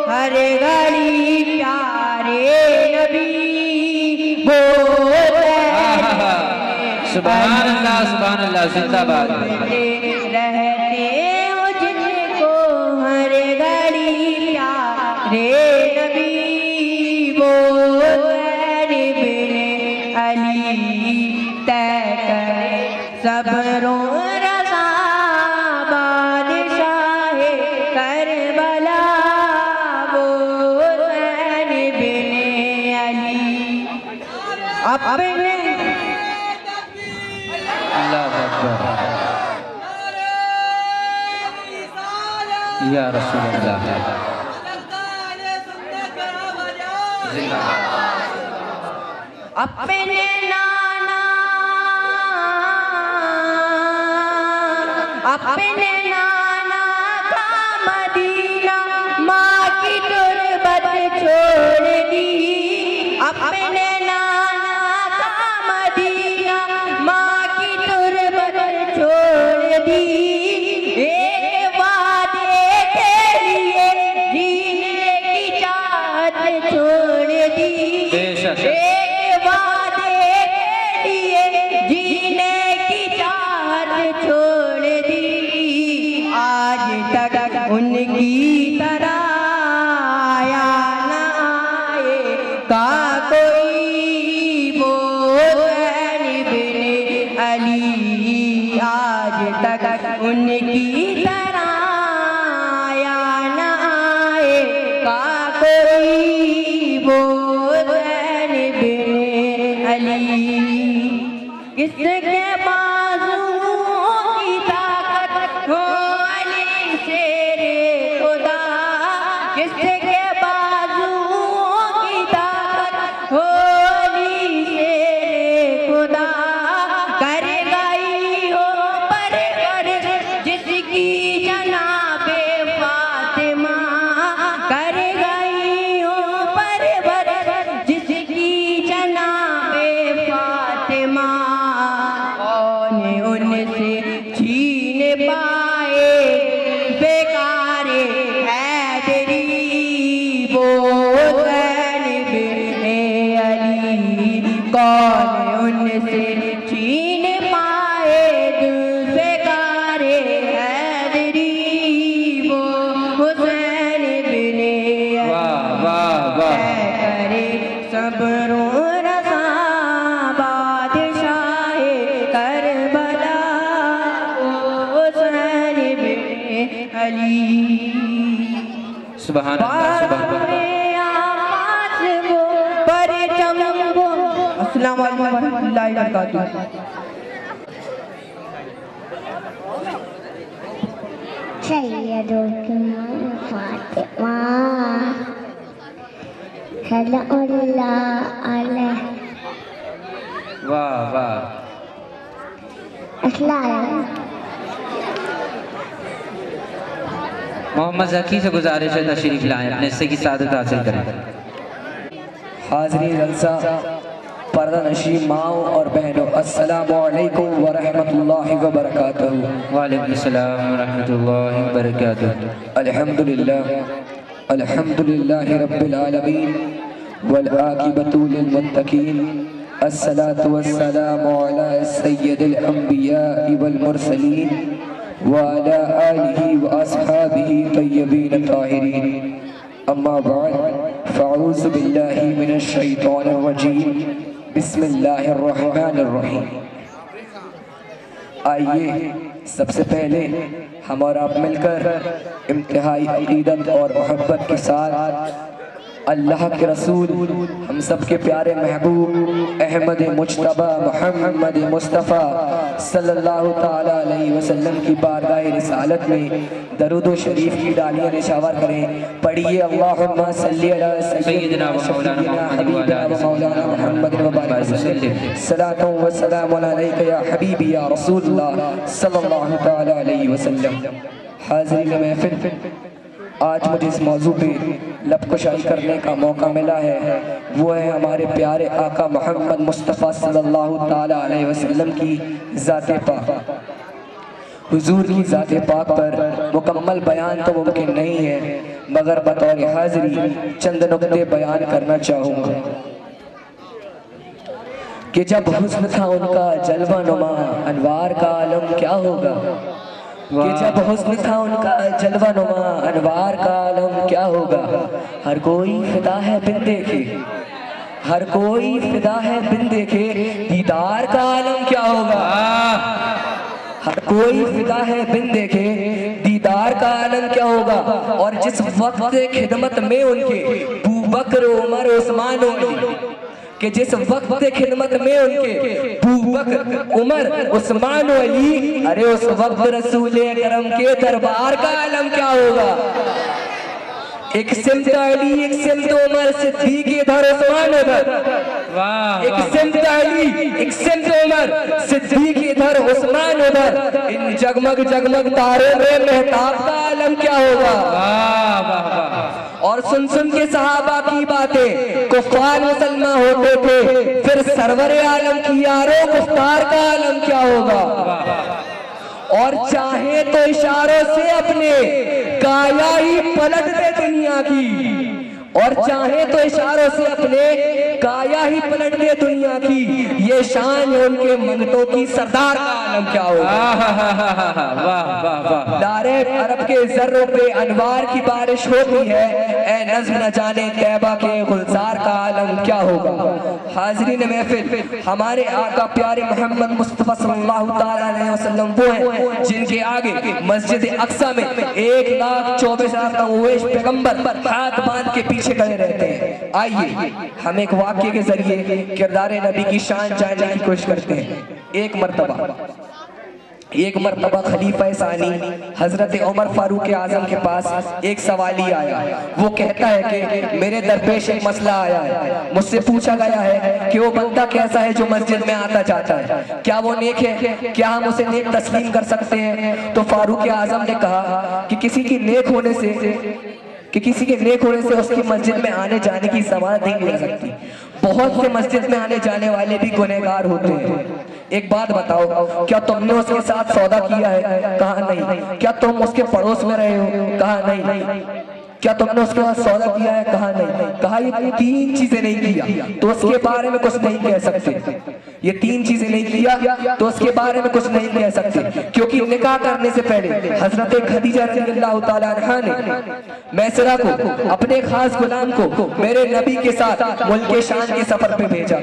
Speaker 7: हर घड़ी प्यारे नबी, वो
Speaker 3: सुभान अल्लाह जिंदाबाद।
Speaker 7: अली तय करे सबरों रज़ा बादशाह करबला वो हुसैन बिन अली अपने
Speaker 5: अल्लाह अकबर या रसूल अल्लाह।
Speaker 7: अपने नाना का मदीना माँ की तुरबत छोड़ दी। अपने नाना का मदीना माँ की तुरबत छोड़ दी। एक वादे के लिए जीने की चाहत छोड़ दी। एक वादे के लिए जीने की चाहत छोड़ दी। आज तक उनकी तरह आया न आए का कोई वो हुसैन बिन अली। आज तक उनकी तरह आया न आए का कोई वो हुसैन बिन अली। किसके बाजुओं की ताकत हो अली शेरे खुदा। किसके बाजुओं की ताकत हो अली शेरे खुदा। कर गई हो परवर जिसकी जनाबे फातिमा। कर गई हो परवर जिसकी जनाबे फातिमा। कौन उनसे छीन पाए बेकारे हैदरी वो हुसैन बिन अली। कौन उनसे छीन पाए बेकारे हैदरी वो हुसैन बिन अली।
Speaker 5: वाह वाह वाह
Speaker 7: करे सबरों रज़ा बादशाह करबला वो हुसैन बिन अली।
Speaker 5: सुभान अल्लाह सुभान अल्लाह।
Speaker 7: अस्सलाम वालेकुम वरहमतुल्लाहि वबरकातुहू।
Speaker 1: सैयदुल फातिमा सल्लल्लाहु अलैहि
Speaker 5: वाह वाह।
Speaker 1: वसल्लम।
Speaker 5: मोहम्मद ज़की से गुजारिश है तशरीफ लाएं, अपने हिस्से की सादत हासिल करें।
Speaker 8: हाज़रीन जलसा पर्दा नशी माओ और बहनों, अस्सलामु अलैकुम व रहमतुल्लाहि व बरकातुहू।
Speaker 5: वालेकुम अस्सलाम व रहमतुल्लाहि व बरकातुहू।
Speaker 8: अल्हम्दुलिल्लाहि रब्बिल आलमीन वल आक़िबतु लिल मुत्तक़ीन। अस्सलातु वस्सलामु अला सय्यिदिल अंबिया वल मुरसलीन व अला आलिहि व अस्हाबिहि तय्यबीन ताहिरीन। अम्मा बाद फ़अऊज़ु बिल्लाहि मिनश शैतानिर रजीम। बिस्मिल्लाहिर रहमानिर रहीम। आइए सबसे पहले हम और आप मिलकर इंतहाई अक़ीदत और मोहब्बत के साथ अल्लाह के रसूल हम सब के प्यारे महबूब अहमद मुज्तबा मोहम्मद मुस्तफ़ा सल्लल्लाहु ताला अलैहि वसल्लम की बारगाह रिसालत में दरूद व शरीफ की डालियाँ निशावर करें। पढ़िए अल्लाहुम्मा सल्ली अला सय्यिदिना व हबीबिना व मौलाना मुहम्मद व बारिक वसल्लिम। सलातो व सलाम अलैका या हबीबी या रसूलल्लाह सल्लल्लाहु ताला अलैहि वसल्लम। हाज़रीन महफिल, आज मुझे इस मौजू पे लबकुशाई करने का मौका मिला है, वो है हमारे प्यारे आका मोहम्मद मुस्तफ़ा सल्लल्लाहु ताला अलैहि वसल्लम की ज़ाते पाक। हुजूर की ज़ाते पाक पर मुकम्मल बयान तो मुमकिन नहीं है, मगर बतौर हाज़री चंद नुक्ते बयान करना चाहूँगा कि जब हुस्न था उनका जलवा नुमा, अनवार का आलम क्या होगा। कि जब हुस्न था उनका जलवा नुमा, अनवार का आलम क्या होगा। हर कोई फिदा है बिन देखे, हर कोई फिदा है बिन देखे दीदार का आलम क्या होगा। हर कोई फिदा है बिन देखे दीदार का आलम क्या होगा। और जिस वक्त खिदमत में उनके अबू बकर उमर उस्मान अली कि जिस वक्त खिदमत में उनके अबू बकर उमर उस्मान अली, अरे उस वक्त रसूल करम के दरबार का आलम क्या होगा। एक सिमत अली, एक सिमत उमर, सिद्दीक इधर उस्मान उधर। एक सिमत अली, एक सिमत उमर, सिद्दीक इधर उस्मान उधर। इन जगमग जगमग तारों में महताब का आलम क्या होगा। और सुन सुन के सहाबा की बातें कुफ्फार मुसलमान होते थे, फिर सरवर आलम की यारों गुफ्तार का आलम क्या होगा। और चाहे तो इशारों से अपने काया ही पलट दे दुनिया की। और चाहे तो इशारों से अपने काया ही पलट दे दुनिया की। ये शान है उनके मंगतों की, सरदार का आलम क्या होगा। दारे अरब के जर्रों पे अनवार की बारिश होती है, ए नज़्म न जाने तैबा के गुलजार का आलम क्या होगा। हाज़रीन महफिल, हमारे आका प्यारे मोहम्मद मुस्तफ़ा सल्लल्लाहु ताला अलैहि वसल्लम वो हैं जिनके आगे मस्जिद अक्सा में 1,24,000 अवैश पैगंबर हाथ बांध के पीछे खड़े रहते हैं। आइए हम एक वाक्य के जरिए किरदार नबी की शान जानने की कोशिश करते हैं। एक मरतबा खलीफा सानी हजरत उमर फारूक आजम के पास एक सवाली आया। वो कहता है कि मेरे दरपेश एक मसला आया है, मुझसे पूछा गया है कि वो बंदा कैसा है जो मस्जिद में आता जाता है, क्या वो नेक है, क्या हम उसे नेक तस्लीम कर सकते हैं। तो फारूक आजम ने कहा कि किसी के नेक होने से उसकी मस्जिद में आने जाने की जमानत नहीं मिल सकती। बहुत से मस्जिद में आने जाने वाले भी गुनहगार होते हैं। एक बात बताओ, क्या तुमने उसके साथ सौदा किया है। कहा नहीं। क्या तुम उसके पड़ोस में रहे हो। कहा नहीं। क्या तुमने उसके साथ सौदा किया है। कहा नहीं। कहा ये 3 चीजें नहीं किया तो उसके बारे में कुछ नहीं कह सकते। ये 3 चीजें नहीं किया तो उसके बारे में कुछ नहीं कह सकते, क्योंकि निकाह करने से पहले हजरत खदीजा रज़ियल्लाहु ताला अन्हा ने मैसरा को, अपने खास गुलाम को, मेरे नबी के साथ मुल्क शान के सफर पे भेजा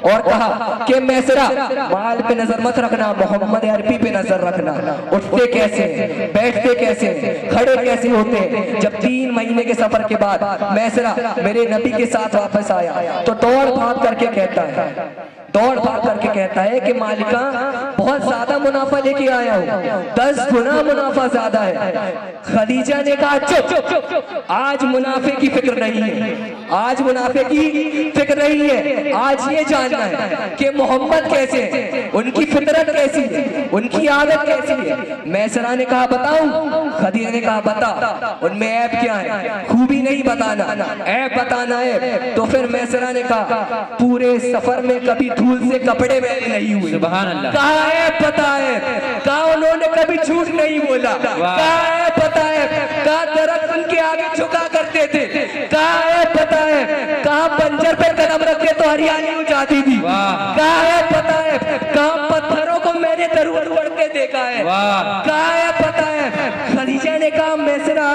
Speaker 8: और कहा कि मैसरा माल पे नजर मत रखना, मोहम्मद अरबी पे नजर रखना। उठते कैसे हैं, बैठते कैसे हैं, खड़े कैसे होते हैं। जब 3 महीने के सफर के बाद मैसरा मेरे नबी के साथ वापस आया तो दौड़ भाग करके कहता है कि मालिका बहुत ज्यादा मुनाफा लेके आया हूँ, 10 गुना मुनाफा ज्यादा है। खदीजा ने कहा चुप, आज मुनाफे की फिक्र नहीं है, आज मुनाफे की फिक्र नहीं है। आज ये जानना है कि मोहम्मद कैसे हैं, उनकी फितरत कैसी है, उनकी आदत कैसी है। मैसरा ने कहा बताऊं। खदीजा ने कहा बता, उनमें ऐब क्या है। खूबी नहीं बताना, ऐब बताना है। तो फिर मैसरा ने कहा पूरे सफर में कभी धूल से कपड़े मैले नहीं हुए। सुभान अल्लाह। कहा है पता है, कहा उन्होंने कभी झूठ नहीं बोला। कहा है पता है, कहा दरख्त उनके आगे झुका करते थे। कहा है पता है, कहा पंजर पे कदम रखते तो हरियाली हो जाती थी। कहा है पता है, कहा पत्थरों को मैंने जरूर उड़ते देखा है। कहा है पता है। खदीजा ने कहा मैसरा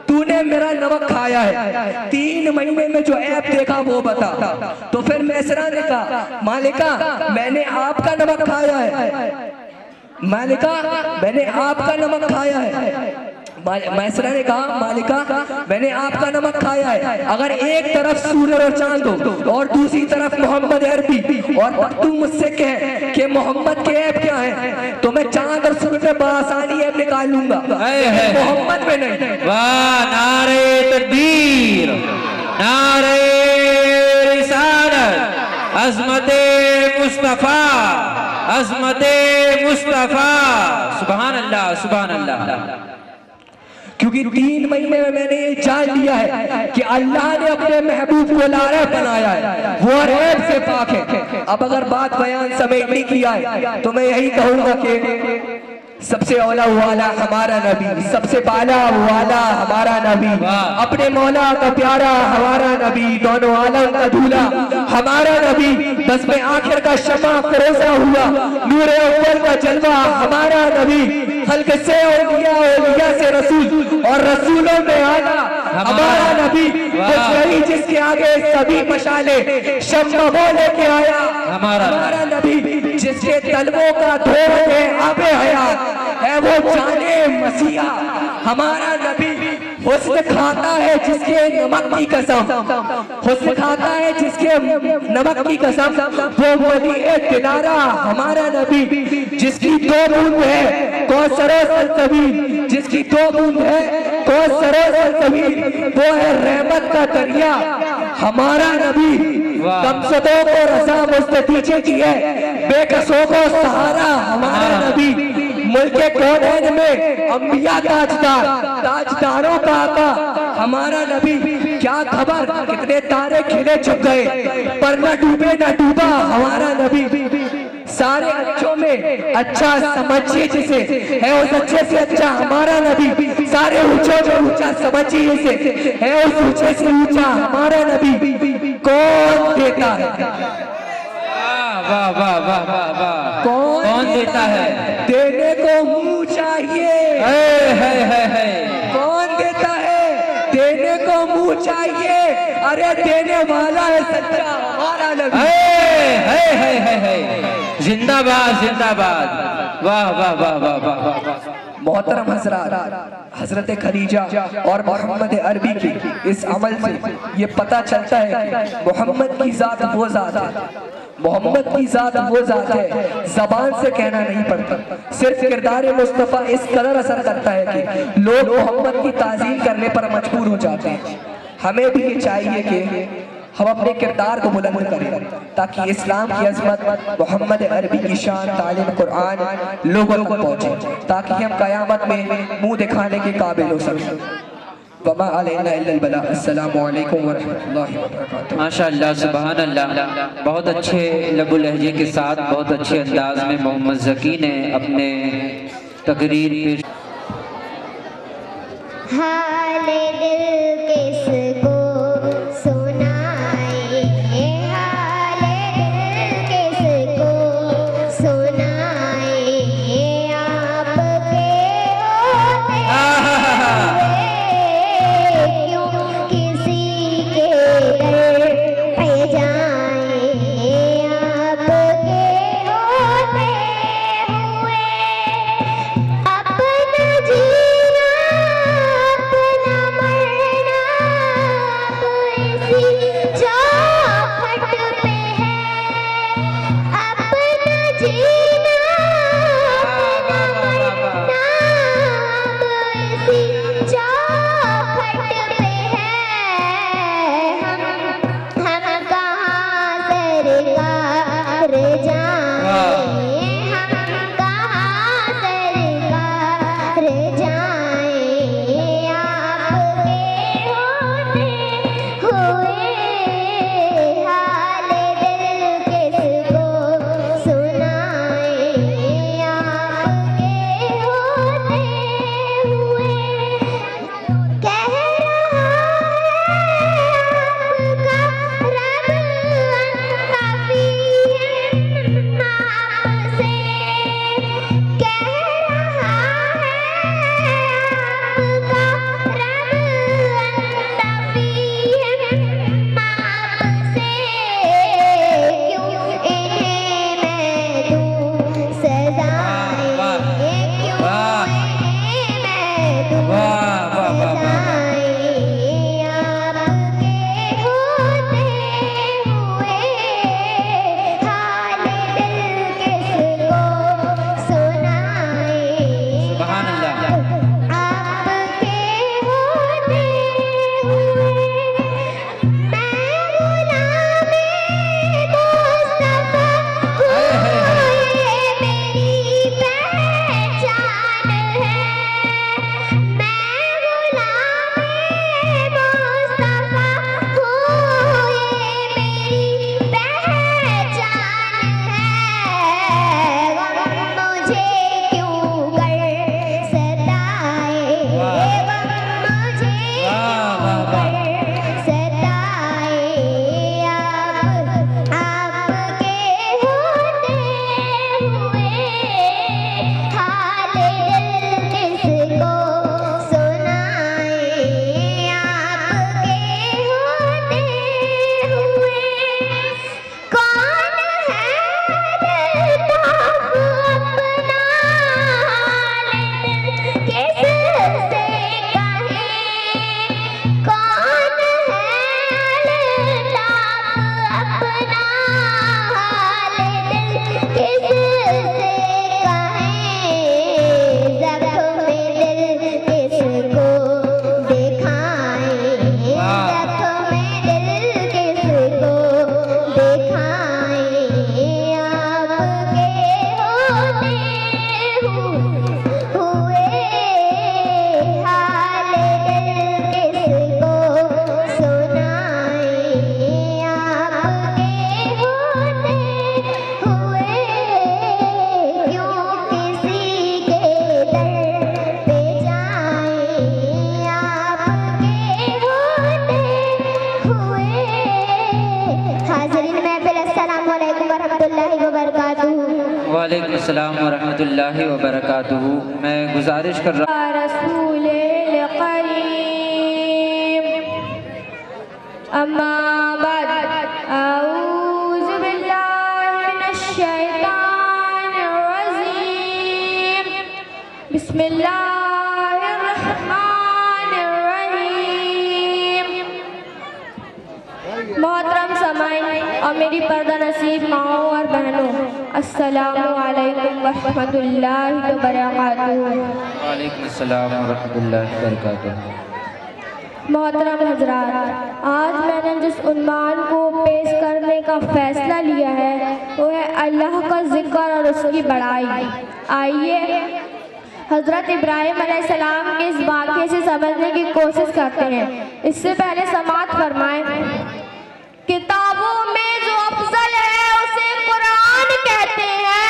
Speaker 8: तूने मेरा नमक खाया है, 3 महीने में जो ऐप देखा वो बता। तो फिर मैसरा ने कहा मालिका मैंने आपका नमक खाया है, मालिका मैंने आपका नमक खाया है। मैसरा ने कहा मालिका मैंने आपका नमक खाया है। अगर एक तरफ सूरज और चांद हो और दूसरी तरफ मोहम्मद अरबी और तब तू मुझसे कहे कि मोहम्मद के ऐप क्या है तो मैं चांद और सूरज में बआसानी ऐप निकाल लूंगा, मोहम्मद में नहीं।
Speaker 3: वाह, नारे तकबीर, नारे रिसालत, अज़मते मुस्तफा, अज़मते मुस्तफा। सुभान अल्लाह, सुभान अल्लाह।
Speaker 8: क्योंकि 3 महीने में मैंने ये जान लिया है कि अल्लाह ने अपने महबूब को लारह बनाया है, वो ऐब से पाक है। अब अगर बात बयान समेटने की आए तो मैं यही कहूंगा कि सबसे औला वाला हमारा नबी, सबसे बाला वाला हमारा नबी, अपने मौला का प्यारा हमारा नबी, दोनों आलम का दूल्हा हमारा नबी, बस में आखिर का शमा फरोजा हुआ, नूरे अव्वल का जलवा हमारा नबी, खल्क से औलिया, औलिया से रसूल और रसूलों में आला हमारा नबी वही जिसके आगे सभी मशाले शम्मा लेके आया। हमारा नबी जिसके तलवों का धोर है आबे हयात है वो जाने मसीहा। हमारा नबी हुस्न खाता है जिसके नमक की कसम, हुस्न खाता है जिसके नमक की कसम, वो वली है दिलारा। हमारा नबी जिसकी 2 बूंद है कौसरो सलसबील, जिसकी 2 बूंद है कौसरो सलसबील, वो है रहमत का दरिया। हमारा नबी कमसदों को रजा मुस्ततीजे की है, बेकसों को सहारा। हमारा नबी मुल्के कौनैन में अंबिया ताजदार, ताजदारों का आका। हमारा नबी क्या खबर कितने तारे खिले छुप गए पर न डूबे न डूबा। हमारा नबी सारे अच्छों में अच्छा समझिए जिसे है उस अच्छे से अच्छा। हमारा नबी सारे ऊंचों में ऊंचा समझिए जिसे है उस ऊंचे से ऊंचा। हमारा नबी कौन देता है?
Speaker 3: वाह वाह वाह वाह वाह। कौन देता है?
Speaker 8: देने को मुंह चाहिए।
Speaker 3: है
Speaker 8: कौन देता है? देने को मुंह चाहिए। अरे देने वाला है सच्चा हमारा नबी।
Speaker 3: है जिंदाबाद जिंदाबाद। वाह वाह वाह वाह वाह वाह।
Speaker 8: मोहतरम हजरत, हजरत खदीजा और मोहम्मद अरबी की इस अमल से ये पता चलता है कि मोहम्मद की जात वो जात है, मोहम्मद की जात वो जात है, जबान से कहना नहीं पड़ता। सिर्फ किरदार मुस्तफ़ा इस कदर असर करता है कि लोग मोहम्मद की ताज़ीम करने पर मजबूर हो जाते हैं। हमें भी ये चाहिए कि हम अपने किरदार को बुलंद करें ताकि इस्लाम की अज़मत, मोहम्मद अरबी की शान, तालीम कुरान लोगों तक पहुँचे, ताकि हम क़यामत में मुंह दिखाने के काबिल हो सकें। वमा अलैना इल्लल बला। अस्सलामु अलैकुम व रहमतुल्लाहि व बरकातुहू।
Speaker 3: माशाअल्लाह सुभान अल्लाह। बहुत अच्छे लबो लहजे के साथ बहुत अच्छे अंदाज में मोहम्मद ज़की ने अपने तकरीर पेश।
Speaker 1: हाल दिल किसको सुनाए, हाल दिल किसको सुनाए, आपके होते क्यों किसी के दर पे जाए, आपके होते हुए अपना जीना अपना मरना व बरकातुहू।
Speaker 2: वालेकुम अस्सलाम व रहमतुल्लाहि व बरकातुहू। मैं गुजारिश कर रहा
Speaker 1: रसूलिल करीम अम्मा बाद औज़ु बिल्लाहि मिनश शैतानिर रजीम बिस्मिल्लाहिर रहमानिर रहीम। मोहतरम समाईन और मेरी पर्दा नसीब माओ और बहनों, अस्सलामु अलैकुम व रहमतुल्लाहि व बरकातुहू।
Speaker 2: वालेकुम अस्सलाम व रहमतुल्लाहि व बरकातुहू।
Speaker 1: मोहतरम हजरात, आज मैंने जिस उन्वान को पेश करने का फैसला लिया है वो है अल्लाह का जिक्र और उसकी बड़ाई। आइए हजरत इब्राहिम अलैहिस्सलाम के इस वाक़े से समझने की कोशिश करते हैं। इससे पहले समाअत फरमाएं। किताबों में जो अफजल है उसे कुरान कहते हैं।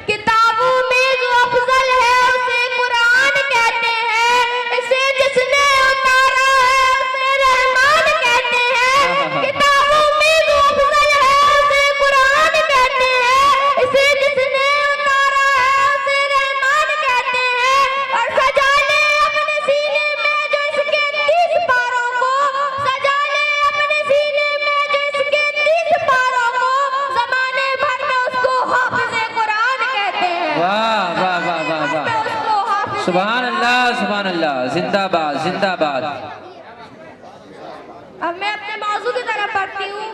Speaker 1: किताबों में जो अफजल है उसे कुरान कहते हैं। इसे जिसने उतारा है उसे रहमान कहते हैं। किताबों में जो अफजल है उसे कुरान कहते हैं। इसे जिसने उतारा है उसे रहमान कहते हैं। और सजा ले अपने सीने में जो इसके 30 पारों को, सजा ले अपने सीने में जो इसके 30 पारों को, ज़माने भर में उसको हाफ़िज़े कुरान कहते हैं।
Speaker 2: वाह वाह वाह वाह वाह,
Speaker 1: उसको हाफ़िज़े
Speaker 2: सुभान अल्लाह सुभान अल्लाह, जिंदाबाद जिंदाबाद।
Speaker 1: अब मैं अपने मौजू की तरफ बढ़ती हूँ।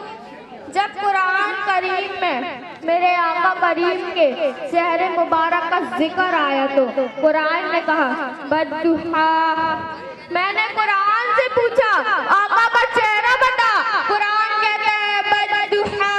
Speaker 1: जब कुरान करीम में मेरे आका करीम के शहर मुबारक का जिक्र आया तो कुरान ने कहा बद्दुहा। मैंने कुरान से पूछा आका का चेहरा बता, कुरान कहता है बद्दुहा।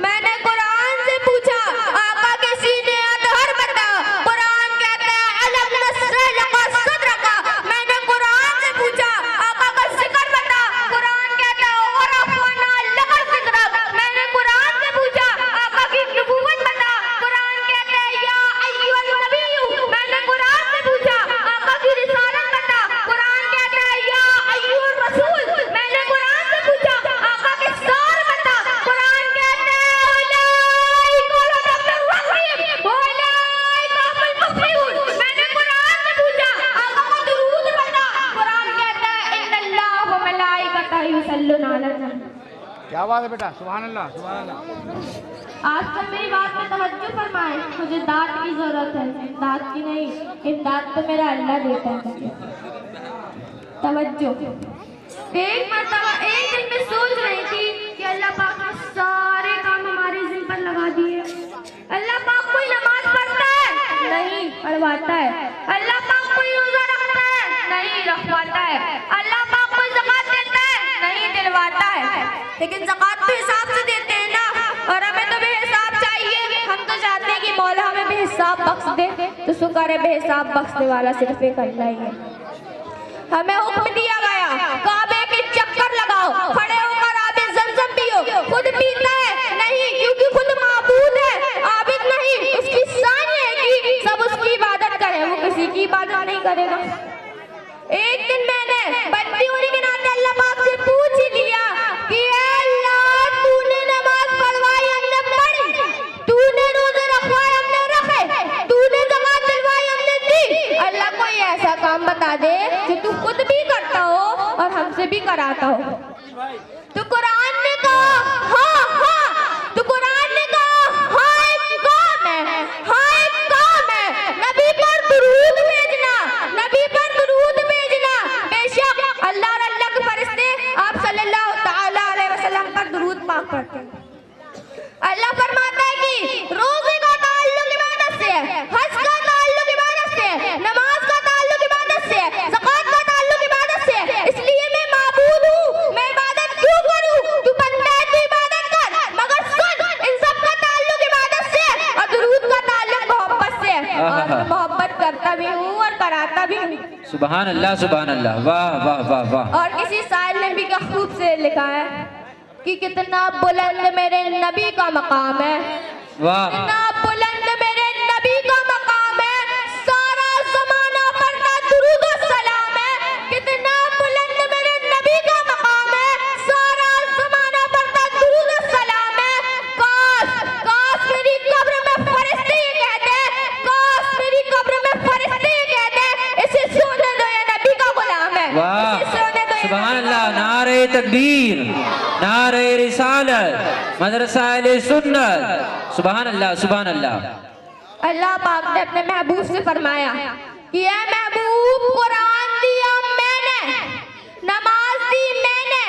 Speaker 1: मैंने कुरान से पूछा आका के सीने अधहर बता, कुरान कहता है अलम नशरह लका सदरका। मैंने कुरान से पूछा आका का जिक्र बता, कुरान कहता है और रफ़अना लका ज़िक्रक। मैंने कुरान से पूछा आका की नबूवत बता, कुरान कहता है या अय्युहन नबिय्यु। मैंने कुरान से पूछा आका की रिसालत बता, कुरान कहता है या अय्युहर रसूल। मैंने कुरान से पूछा आका के सार बता, कुरान कहता है उलाइका लहुमुर रहीम उलाइका हुमुल मुफ़्लिहून। मैंने कुरान से पूछा आका का दुरूद बता, कुरान कहता है इन्नल्लाह व मलाइकतहु युसल्लूना अलन नबी।
Speaker 9: क्या बात है बेटा, सुभान अल्लाह सुभान अल्लाह।
Speaker 1: आज तक मेरी बात में तवज्जो फरमाए। मुझे दाद की जरूरत है, दाद की नहीं। इमदाद तो मेरा अल्लाह देता है मुझे। तवज्जो। एक मर्तबा एक दिन मैं सोच रही थी कि अल्लाह पाक ने सारे काम हमारे जिम पर लगा दिए। अल्लाह पाक कोई नमाज पढ़ता है? नहीं पढ़वाता है। अल्लाह पाक कोई रोजा रखता है? नहीं रखवाता है। अल्लाह पाक कोई ज़कात देता है? नहीं दिलवाता है। लेकिन ज़कात तो हिसाब से देते हैं ना, और हमें तो बेहिसाब चाहिए। हम तो चाहते हैं कि मौला हमें बेहिसाब बख्श दे। तो शुक्र है बेहिसाब बख्शने वाला सिर्फ एक अल्लाह ही है। हमें हुक्म दिया गया काबे के चक्कर लगाओ, खड़े होकर आबे ज़मज़म पियो। खुद पीता है नहीं, क्योंकि खुद माबूद है, आबिद नहीं। उसकी शान है कि सब उसकी इबादत करें, वो किसी की इबादत नहीं करेगा। एक दिन मैंने बंदी होने के नाते अल्लाह पाक से पूछ ही लिया कि अल्लाह तूने नमाज पढ़वाई हमने पढ़ी, तूने रोजे रखवाए हमने रखे, तूने ज़कात दिलवाई हमने दी। अल्लाह कोई ऐसा काम बता दे जो तू खुद भी करता हो और हमसे भी कराता हो। तो कुरान ने कहा हाँ हाँ, तो कुरान ने कहा हाँ एक काम है, हाँ एक काम है, नबी पर दुरूद भेजना, नबी पर दुरूद भेजना। बेशक अल्लाह और अल्लाह के फरिश्ते आप सल्लल्लाहु ताला अलैहि वसल्लम पर दुरूद पाक करते हैं। अल्लाह फरमाता है कि रोजे का ताल्लुक इबादत से है, हज का ताल्लुक इबादत से है, नमाज का ताल्लुक इबादत से है, ज़कात का ताल्लुक इबादत से है। इसलिए मैं माबूद हूँ, मैं इबादत क्यों करूँ? तू बंदा है तो इबादत कर, मगर सुन इन सब का ताल्लुक इबादत से है और दुरूद का ताल्लुक मोहब्बत से है। और मैं मोहब्बत करता भी हूँ और कराता भी हूँ।
Speaker 2: सुभान अल्लाह सुभान अल्लाह, वाह वाह वाह वाह।
Speaker 1: और किसी शायर ने भी क्या खूब से लिखा है कि कितना बुलंद मेरे नबी का मकाम है,
Speaker 2: वाह
Speaker 1: कितना बुलंद मेरे नबी का मकाम है, सारा ज़माना पढ़ता दुरूद और सलाम है। कितना बुलंद मेरे नबी का मकाम है, सारा ज़माना पढ़ता दुरूद और सलाम है। काश काश
Speaker 3: तकबीर, नारे रिसालत, मदरसा अहले सुन्नत। सुभान अल्लाह, सुभान अल्लाह।
Speaker 1: अल्लाह पाक ने अपने महबूब से फरमाया कि ऐ महबूब, कुरान दिया मैंने, नमाज दी मैंने,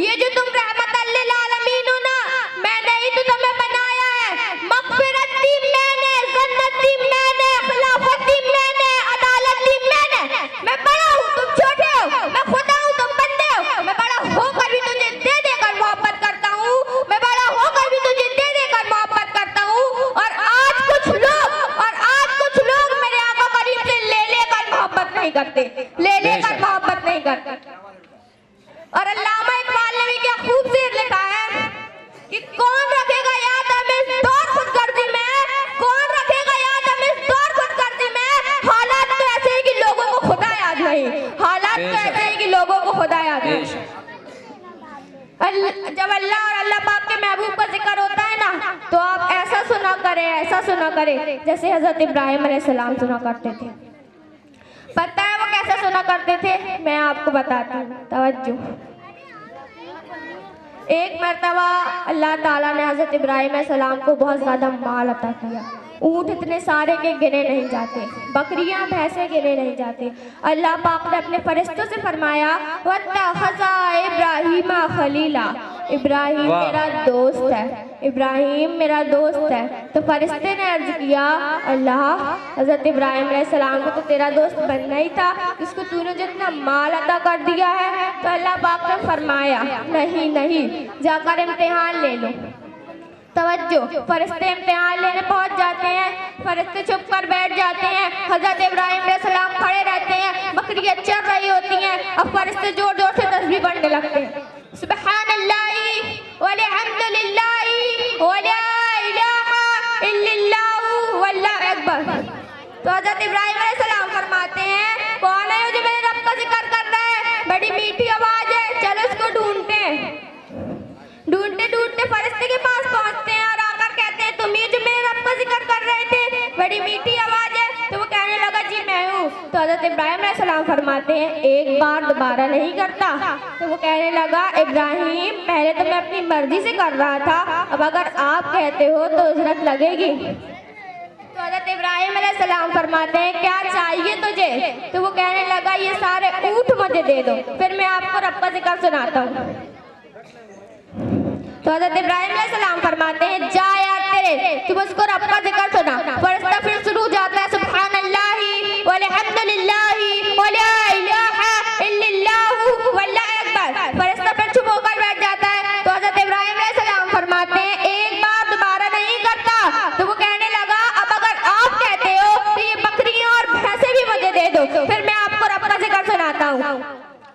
Speaker 1: ये जो तुम रहमतल लिल आलमीन हो ना, मैंने ही तो तुम्हें बनाया है। मग़फ़िरत दी मैंने, जन्नत दी मैंने, खिलाफत दी मैंने, अदालत दी मैंने। मैं बड़ा हूँ, तुम छोटे हो, मैं खुदा हूँ, तुम बंदे हो। मैं बड़ा होकर भी तुझे दे देकर मोहब्बत करता हूँ, मैं बड़ा होकर भी तुझे दे देकर मोहब्बत करता हूँ। और आज कुछ लोग मेरे आका करीम से ले लेकर मोहब्बत नहीं करते, ले लेकर मोहब्बत नहीं करते। और अल्लामा इकबाल ने भी क्या खूब शेर लिखा है कि कौन रखेगा याद हमें इस दौर खुदगर्जी में, कौन रखेगा याद हमें इस दौर खुदगर्जी में। हालात तो ऐसे हैं कि लोगों को खुदा याद नहीं, हालात तो ऐसे हैं कि लोगों को खुदा याद नहीं। जब अल्लाह और अल्लाह पाक के महबूब का जिक्र होता है ना, तो आप ऐसा सुना करें, ऐसा सुना करें जैसे हजरत इब्राहिम अलैहिस्सलाम सुना करते थे। पता है वो कैसे सुना करते थे? मैं आपको बताती हूँ, तवज्जो। एक मर्तबा अल्लाह ताला ने हजरत इब्राहिम अलैहिस्सलाम को बहुत ज़्यादा माल अता किया। ऊँट इतने सारे के गिने नहीं जाते, बकरियां भैंसें गिने नहीं जाते। अल्लाह पाक ने अपने फरिश्तों से फरमाया, वत्तखज़ा इब्राहीम खलीला, इब्राहिम मेरा दोस्त है, इब्राहिम मेरा दोस्त है। तो फरिश्ते ने अर्ज किया, अल्लाह, हज़रत इब्राहिम अलैहिस्सलाम को तो तेरा दोस्त बनना ही था, जिसको तूने जितना माल अता कर दिया है। तो अल्लाह पाक ने फरमाया, नहीं नहीं, जाकर इम्तिहान ले लो। तवज्जो, फरिश्ते इम्तिहान लेने पहुंच जाते हैं, फरिश्ते छुप कर बैठ जाते हैं, हजरत इब्राहिम अलैहिस्सलाम खड़े रहते हैं, बकरियां चर रही होती हैं, और फरिश्ते जोर जोर से तस्बीह पढ़ने लगते हैं, सुब्हानल्लाहि वल्हम्दुलिल्लाहि वला इलाहा इल्लल्लाहु वल्लाहु अकबर। तो हजरत इब्राहिम अलैहिस्सलाम फरमाते हैं, कौन है जो मेरे रब का जिक्र कर रहा है? बड़ी मीठी आवाज है, चलो इसको ढूंढते हैं। ढूंढते ढूंढते फरिश्ते के पास पहुंचते हैं और आकर कहते हैं, तुम ही जो मेरे रब का जिक्र कर रहे थे, बड़ी मीठी आवाज है। तो वो कहने लगा, जी मैं हूँ। तो हजरत इब्राहिम अलैहिस्सलाम फरमाते हैं, एक बार दोबारा नहीं करता। तो वो कहने लगा, इब्राहिम, पहले तो मैं अपनी मर्जी से कर रहा था, अब अगर आप कहते हो तो इज्जत लगेगी। तो हजरत इब्राहिम अलैहिस्सलाम फरमाते हैं, क्या चाहिए तुझे? तो वो कहने लगा, ये सारे ऊँट मुझे दे दो, फिर मैं आपको रब का जिक्र सुनाता हूँ। तो हजरत इब्राहिम अलैहिस्सलाम फरमाते हैं, जा यार तेरे, तुम उसको रब का जिक्र सुना। फरिश्ता फिर शुरू हो जाता है, सुब्हानल्लाहि वल्हम्दुलिल्लाहि वला इलाहा इल्लल्लाहु वल्लाहु अकबर। फरिश्ता फिर चुप होकर बैठ जाता है। तो हजरत इब्राहिम अलैहिस्सलाम फरमाते हैं, एक बार दोबारा नहीं करता। तो वो कहने लगा, अब अगर आप कहते हो तो ये बकरियां और भैंसें भी मुझे दे दो, फिर मैं आपको रब का जिक्र सुनाता हूँ।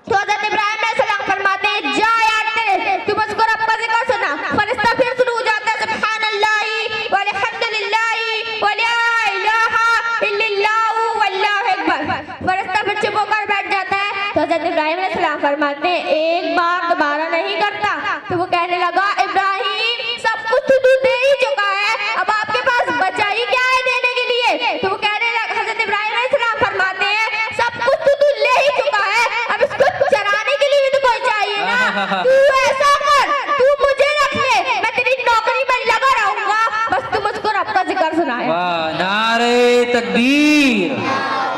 Speaker 1: तो हजरत इब्राहिम अलैहिस्सलाम फरमाते हैं, जा यार तेरे, तुम उसको रब का जिक्र सुना। फरिश्ता फिर शुरू हो जाता है, सुब्हानल्लाहि वल्हम्दुलिल्लाहि वला इलाहा इल्लल्लाहु वल्लाहु अकबर। फरिश्ता फिर चुप होकर बैठ जाता है। तो हजरत इब्राहिम अलैहिस्सलाम फरमाते हैं, एक बार दोबारा नहीं करता। तो वो कहने लगा, इब्राहिम, सब कुछ तो तू दे ही चुका है, अब आपके पास बचा ही क्या है देने के लिए? तो वो कहने लगा, हजरत इब्राहिम अलैहिस्सलाम फरमाते हैं, सब कुछ तो तू ले ही चुका है, अब इसको चराने के लिए भी तो कोई चाहिए ना। तू ऐसा कर, तू मुझे रख ले, मैं तेरी नौकरी में लगा रहूंगा, बस तू मुझको रब का जिक्र सुनाए।
Speaker 3: वाह, नारे तकबीर,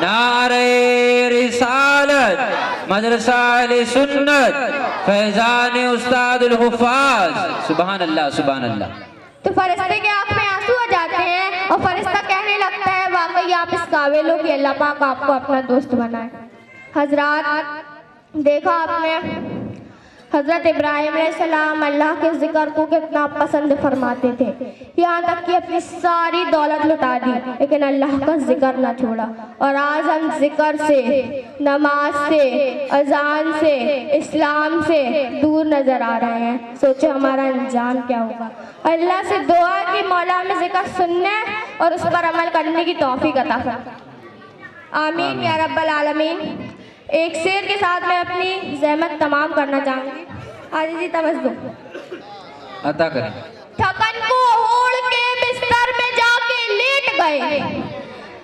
Speaker 3: नारे रिसालत, मदरसा अहले सुन्नत, फैजान उस्तादुल हुफ़ाज़। सुभान अल्लाह, सुभान अल्लाह।
Speaker 1: तो फरिश्ते के आँख में आंसू आ जाते हैं और फरिश्ता कहने लगता है, वाकई आप इस काबिल हो कि अल्लाह पाक आपको अपना दोस्त बनाए। हजरात, देखा आपने हजरत इब्राहिम अलैहिस्सलाम अल्लाह के जिक्र को कितना पसंद फरमाते थे, यहाँ तक कि अपनी सारी दौलत लुटा दी, लेकिन अल्लाह का जिक्र ना छोड़ा। और आज हम जिक्र से, नमाज से, अजान से, इस्लाम से दूर नज़र आ रहे हैं। सोचो हमारा अंजाम क्या होगा। अल्लाह से दुआ की मौला में जिक्र सुनने और उस पर अमल करने की तौफीक अता फरमा। आमीन या रब्बल आलमीन। एक शेर के साथ मैं अपनी ज़हमत तमाम करना चाहूँगी। आज जी तवज्जो
Speaker 3: अता करें।
Speaker 1: थकन को ओढ़ के बिस्तर में जाके लेट गए,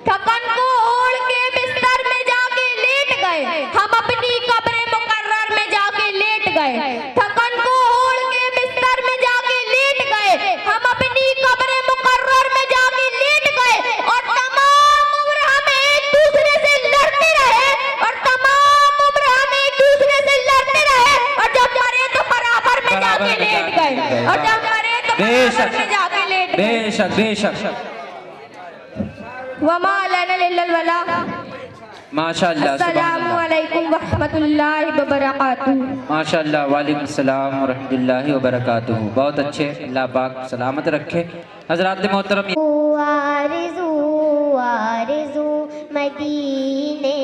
Speaker 1: थकन को ओढ़ के बिस्तर में जाके लेट गए, हम अपनी कब्र मुकर्रर में जाके लेट गए।
Speaker 3: बेशक बेशक।
Speaker 1: वमा लना इल्लल बलाग।
Speaker 3: माशाअल्लाह,
Speaker 1: अस्सलामु अलैकुम व रहमतुल्लाहि व बरकातुहू।
Speaker 3: माशाअल्लाह, वालेकुम सलाम व रहमतुल्लाहि व बरकातुहू। बहुत अच्छे, अल्लाह पाक सलामत रखे। हज़रात मोहतरम,
Speaker 10: आरज़ू आरज़ू मदीने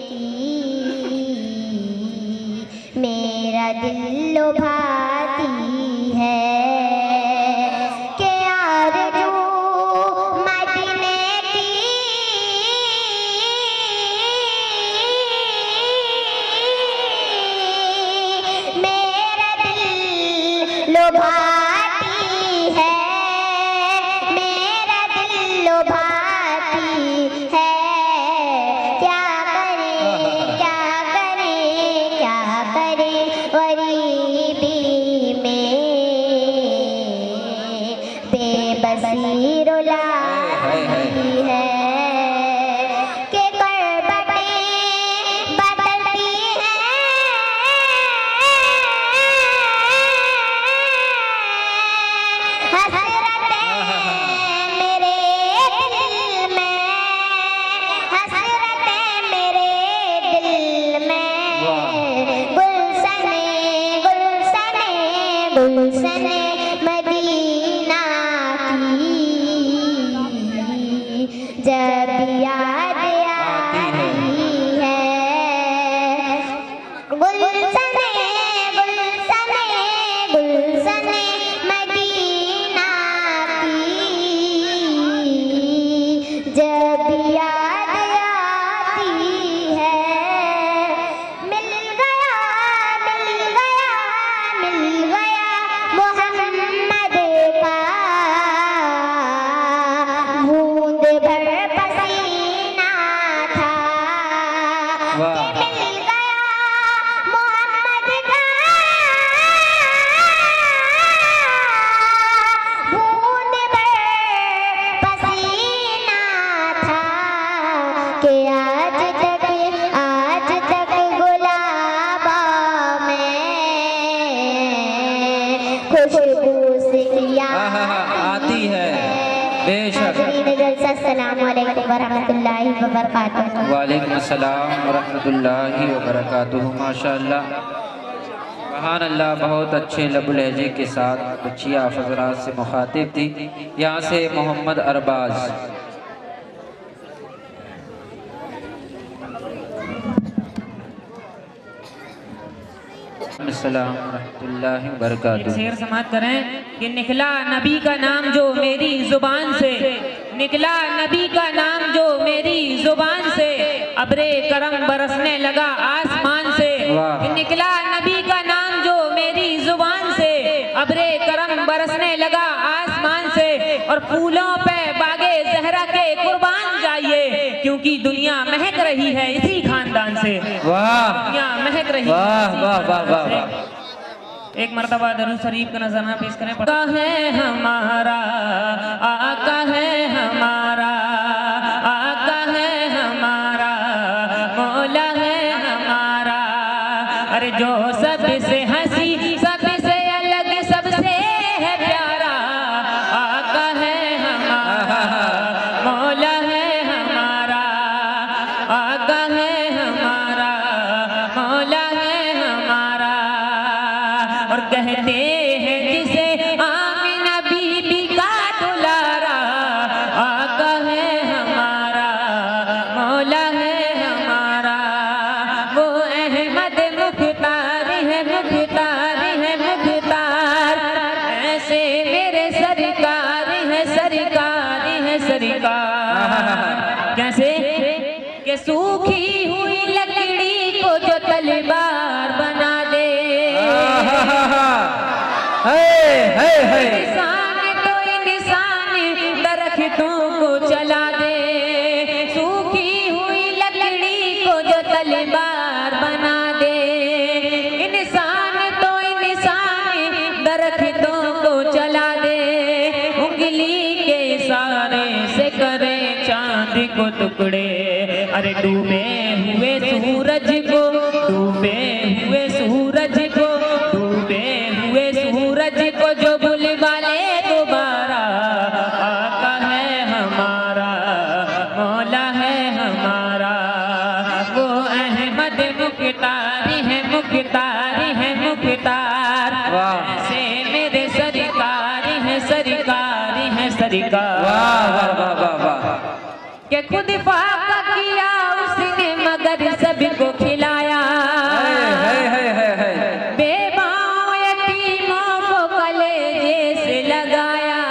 Speaker 10: की मेरा दिल लुभाती है कि आरज़ू मदीने की मेरा दिल लुभाती है, मेरा दिल लुभाती है। क्या करें क्या करें क्या करें गरीबी में बेबसी रुलाती है कि करवटें बदलती हैं हसरतें मेरे दिल में, हसरतें मेरे दिल में। गुलशने गुलशने गुलशने मदीना की जब याद आती है। गुलशने गुलशने गुलशने मदीना की जब याद आती है। मिल गया मिल गया मिल गया मोहम्मद का बूंद भर पसीना था। मिल गया मोहम्मद का बूंद भर पसीना था कि आज तक गुलाबा में खुशबू से
Speaker 3: आती है बेशक।
Speaker 10: अस्सलामु अलैकुम व रहमतुल्लाहि व बरकातुहू।
Speaker 3: वालेकुम अस्सलाम व रहमतुल्लाहि व बरकातुहू। माशाअल्लाह, सुभान अल्लाह, बहुत अच्छे लबु लहजे के साथ बच्चियाँ हज़रात से मुखातिब थी। यहाँ से मोहम्मद अरबाज। अस्सलाम रहमतुल्लाहि व बरकातुहू।
Speaker 4: शेर समाप्त करें कि निकला नबी का नाम जो मेरी जुबान से, निकला नबी का नाम जो मेरी जुबान से, अब्रे करम बरसने लगा आसमान से।
Speaker 3: वाह।
Speaker 4: निकला नबी का नाम जो मेरी जुबान से, अब्रे करम बरसने लगा आसमान से। और फूलों पे बागे जहरा के कुर्बान जाइए, क्योंकि दुनिया महक रही है इसी खानदान से।
Speaker 3: वाह
Speaker 4: दुनिया महक रही
Speaker 3: वाह
Speaker 4: है
Speaker 3: वाह वाह वाह वाह।
Speaker 4: एक मर्तबा दरूद शरीफ का नजराना पेश करें। आका है हमारा, आका है हमारा, आका है हमारा, मौला है हमारा। अरे जो सबसे हंसी, सबसे अलग, सबसे है प्यारा, आका है हमारा, मौला है हमारा, आका है हमारा, मौला है हमारा। और कहते हैं जिसे आमिना बीबी का दुलारा, आका है हमारा, मौला है हमारा। वो अहमद मुख्तार है, मुख्तार है, मुख्तार। ऐसे मेरे सरकार है, सरकार है, सरकार। कैसे कि सूखी हुई लकड़ी को जो तलवार बना दे, इंसान तो इंसान दरख्तों को चला दे। सूखी हुई लकड़ी को जो तलवार बना दे, इंसान तो इंसान दरख्तों को चला दे। उंगली के इशारे से करे चांद को टुकड़े, अरे डूबे हुए सूरज को, डूबे हुए सूरज को, डूबे हुए सूरज को जो बुलवा ले दोबारा, सरकार।
Speaker 3: वाह वाह वाह वाह वाह।
Speaker 4: के खुद फाका किया उसने मगर सबको खिलाया, बेबाओं यतीमों को कलेजे से लगाया।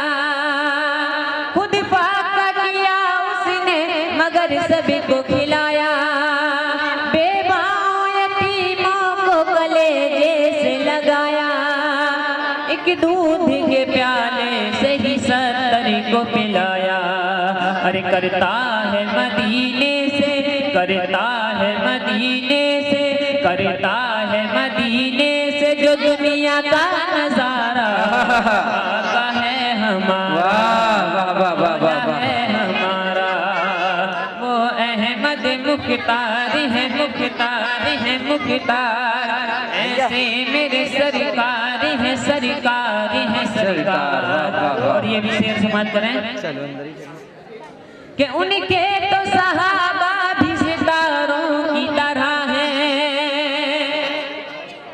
Speaker 4: खुद फाका किया उसने मगर सबको खिलाया, बेबाओं यतीमों को कलेजे से लगाया। एक दूध के प्याले से ही 70 को पिलाया। अरे करता है मदीने से, करता है मदीने से, करता है मदीने से जो दुनिया का नजारा। आका है हमारा,
Speaker 3: वाह वाह वाह वाह
Speaker 4: आका है हमारा। वो अहमद मुख्तार है, मुख्तार है, मुख्तार। ऐसे मेरे सरकार है, सरकार है, सरकार। और ये भी शेर समाप्त करें कि उनके तो सहाबा भी सितारों की तरह हैं,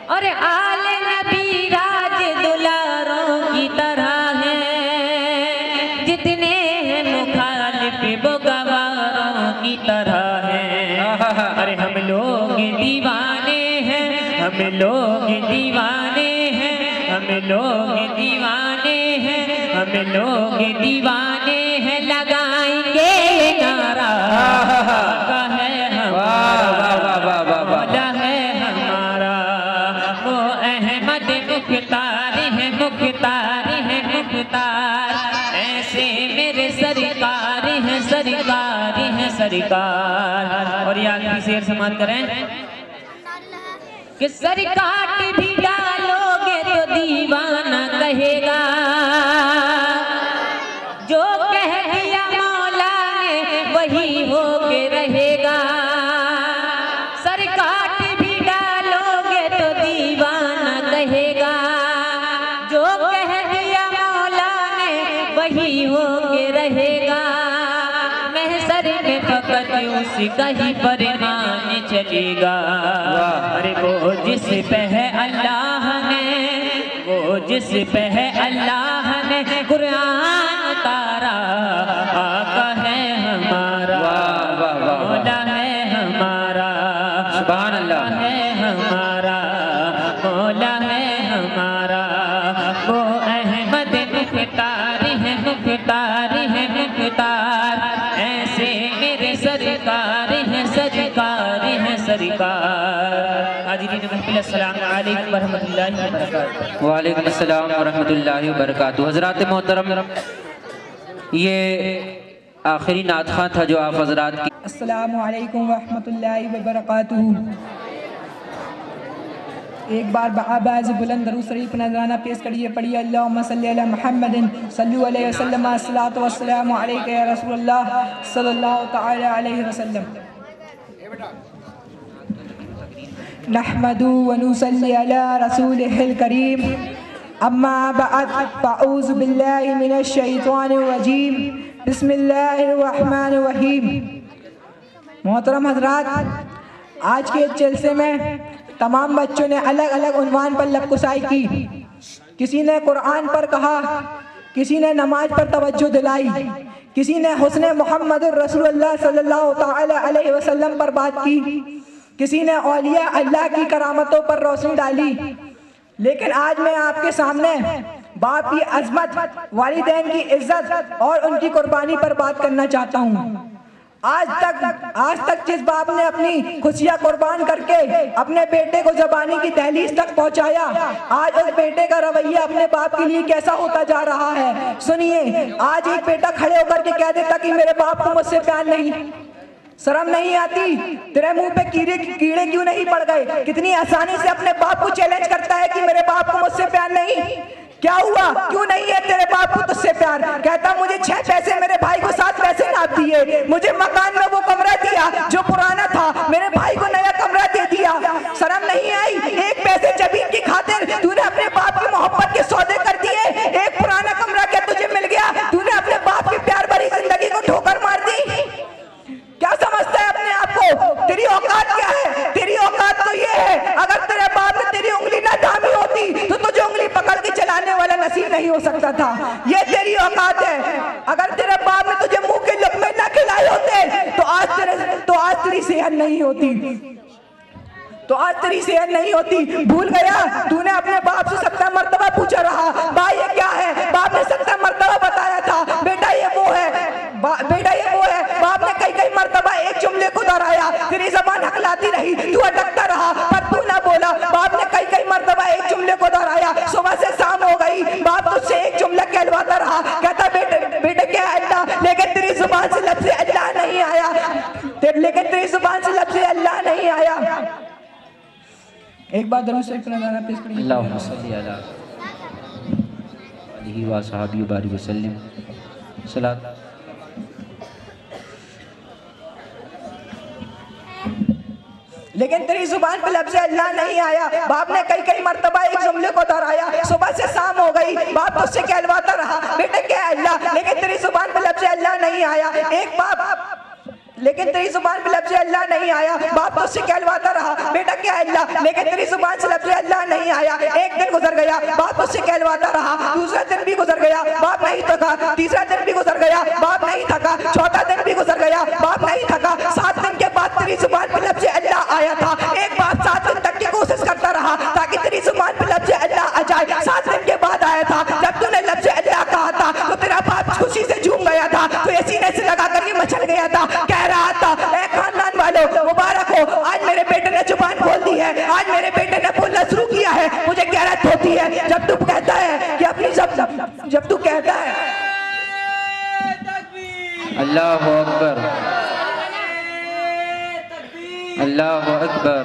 Speaker 4: और आले नबी राज दुलारों की तरह हैं। जितने हैं मुखालिफ वो गवारों की तरह हैं। अरे हम लोग दीवाने हैं, हम लोग दीवाने हैं, हम लोग दीवाने हैं, हम लोग दीवाने हैं। लगाएंगे नारा, आका है हमारा, मौला है हमारा। वो अहमद मुख्तार है, मुख्तार है, मुख्तार। ऐसे मेरे सरकार है, सरकार है, सरकार। और ये आखिरी शेर समाप्त करें कि सर काट भी डालोगे तो दीवाना कहेगा, जो कह दिया मौला ने वही होके रहेगा। सर काट भी डालोगे तो दीवाना कहेगा, जो कह दिया मौला ने वही होके रहेगा। महशर में फकत उसका ही फरमान चलेगा। अरे वो जिस पे है अल्लाह ने, वो जिस पे है अल्लाह ने कुरान उतारा। आका है हमारा, मौला है हमारा, सुभान अल्लाह है हमारा, मौला है हमारा। वो अहमद मुख्तार है, मुख्तार है, मुख्तार। ऐसे मेरे सरकार है, सरकार है, सरकार। हाज़िरीन महफ़िल, अस्सलाम वालेकुम वरहमतुल्लाहि वबरकातुहू।
Speaker 3: वालेकुम अस्सलाम वरहमतुल्लाहि वबरकातुहू। हज़रात मोहतरम, ये आखिरी नात ख़ां था जो आप हज़रात की।
Speaker 7: अस्सलामु अलैकुम वरहमतुल्लाहि वबरकातुहू। एक बार आवाज़ बुलंद दरूद शरीफ नजराना पेश करिए, पढ़िए अल्लाहुम्मा सल्ली अला मुहम्मदिन सल्लल्लाहु अलैहि वसल्लम, अस्सलातु वस्सलामु अलैका या रसूलल्लाह सल्लल्लाहु तआला अलैहि वसल्लम। नहमदु व नुसल्ली अला रसूलिहिल करीम, अम्मा बअद, फ़अऊज़ु बिल्लाहि मिनश शैतानिर रजीम, बिस्मिल्लाहिर रहमानिर रहीम। मोहतरम हज़रात, आज के जलसे में तमाम बच्चों ने अलग अलग उन्वान पर लबकुसाई की। किसी ने कुरान पर कहा, किसी ने नमाज पर तवज्जो दिलाई, किसी ने हुस्न मोहम्मद रसूलुल्लाह सल्लल्लाहु तआला अलैहि वसल्लम पर बात की, किसी ने औलिया अल्लाह की करामतों पर रोशनी डाली। लेकिन आज मैं आपके सामने बाप की अजमत, वालिदैन की इज्जत और उनकी कुर्बानी पर बात करना चाहता हूँ। आज तक जिस बाप ने अपनी खुशियाँ कुर्बान करके अपने बेटे को ज़बानी की दहलीज तक पहुँचाया, आज उस बेटे का रवैया अपने बाप के लिए कैसा होता जा रहा है। सुनिए, आज एक बेटा खड़े होकर के कह देता कि मेरे बाप को मुझसे प्यार नहीं। शर्म नहीं आती? तेरे मुंह पे कीड़े क्यों नहीं पड़ गए? कितनी आसानी से अपने बाप को चैलेंज करता है कि मेरे बाप को मुझसे प्यार नहीं। क्या हुआ? क्यों नहीं है तेरे बाप को तुझसे प्यार? कहता मुझे 6 पैसे मेरे भाई को 7 पैसे नाप दिए, मुझे मकान में वो कमरा दिया जो पुराना था, मेरे भाई को नया कमरा दे दिया। शर्म नहीं आई? 1 पैसे जमीन की खातिर तूने अपने बाप की मोहब्बत के सौदे कर दिए। एक पुराना कमरा क्या तुझे मिल गया? तूने अपने बाप की प्यार भरी जिंदगी को ठोकर मार दी। क्या समझता है अपने आप को? तेरी औकात क्या है? तेरी औकात तो ये है, अगर तेरे बाप ने तेरी उंगली ना थामी होती तो तुझे उंगली पकड़ के चलाने वाला नसीब नहीं हो सकता था। ये तेरी औकात है। अगर तेरे बाप ने तुझे मुंह के लकमे ना खिलाए होते तो आज तेरी सेहत नहीं होती, भूल गया तूने अपने बाप से 70 मर्तबा पूछा रहा, भाई ये क्या है? बाप ने 70 मर्तबा बताया था, बेटा ये वो है, बेटा ये वो है। बाप ने कई मर्तबा एक जुमले को दोहराया, तेरी जबान हकलाती रही, तू अटकता रहा पर तू ना बोला। बाप ने कई मर्तबा एक जुमले को दोहराया, सुबह से शाम हो गई, बाप तुझसे एक जुमला कहलवाता रहा, कहता बेटे क्या है अल्लाह, लेकिन तेरी जुबान से लफ्ज़ अल्लाह नहीं आया, एक बार दरूद शरीफ नज़ारा पेश करिए।
Speaker 3: अल्लाहुम्मा सल्ली अला alihi wa sahbihi barik वसल्लम। सलात
Speaker 7: लेकिन तेरी जुबान पे लफ्ज़ अल्लाह नहीं आया। बाप ने कई मर्तबा एक जुमले को दोहराया, सुबह से शाम हो गई, बाप तुझसे कहलवाता रहा, बेटे क्या है अल्लाह, लेकिन तेरी जुबान पे लफ्ज़ अल्लाह नहीं आया। लेकिन तेरी जुबान पे लफ्ज़ अल्लाह नहीं आया, बाप तुझसे कहलवाता रहा, बेटा क्या है अल्लाह, लेकिन तेरी जुबान से लफ्ज़ अल्लाह नहीं आया। एक दिन गुजर गया, बाप तुझसे कहलवाता रहा, दूसरा दिन भी गुजर गया, बाप नहीं थका, तीसरा दिन भी गुजर गया, बाप नहीं थका, चौथा दिन भी गुजर गया, बाप नहीं थका, 7 दिन के बाद तेरी जुबान पे लफ्ज़ अल्लाह आया था। एक बाप 7 दिन तक की कोशिश करता रहा ताकि तेरी जुबान पे लफ्ज़ अल्लाह आ जाए, 7 दिन के बाद आया था। जब तूने लफ्ज़ अल्लाह कहा था तो तेरा बाप खुशी से झूम गया था, तो ये सीने से लगा कर मचल गया था, कह रहा था ऐ खानदान वालों मुबारक हो, आज मेरे बेटे ने जुबान खोल दी है, आज मेरे बेटे ने बोलना शुरू किया है। मुझे गैरत होती है जब तू कहता है कि अपनी जब तू कहता है
Speaker 3: अल्लाहु अकबर, अल्लाहु अकबर,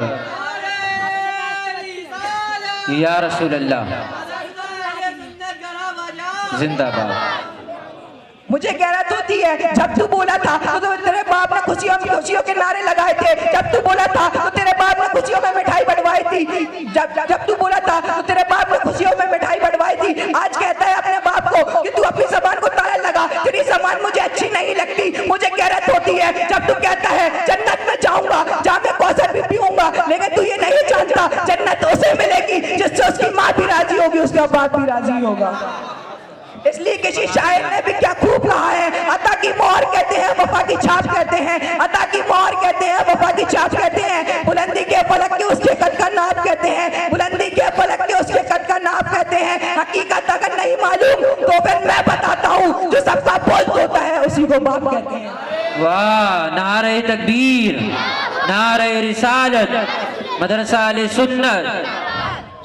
Speaker 3: या रसूल अल्लाह, जिंदाबाद।
Speaker 7: मुझे गैरत होती है जब तू बोला था तो तेरे बाप ने खुशियों के नारे लगाए थे, जब तू बोला था तो तेरे बाप ने खुशियों में मिठाई बंटवाई थी, जब तू बोला था तो तेरे बाप ने खुशियों में मिठाई बंटवाई थी। आज कहता है अपने बाप को कि तू अपनी जबान को ताला लगा, तेरी जबान मुझे अच्छी नहीं लगती। मुझे गैरत होती है जब तू कहता है जन्नत में जाऊंगा, जामे कौसर भी पीऊंगा, लेकिन तू ये नहीं जानता जन्नत उसे मिलेगी जिससे उसकी माँ भी राजी होगी, उसका बाप भी राजी होगा। इसलिए किसी शायर ने भी क्या खूब कहा है, अता की मोहर कहते हैं, वफा की छाप कहते हैं, अता की मोहर कहते हैं, वफा की छाप कहते हैं, बुलंदी के फलक के उसके कद का नाप कहते हैं, बुलंदी के फलक के उसके कद का नाप कहते हैं। हकीकत अगर नहीं मालूम तो फिर मैं बताता हूँ, जो सबका बोझ होता है उसी को बाप कहते हैं।
Speaker 3: वाह, नारे तकबीर, नारे रिसालत, मदरसा अहले सुन्नत,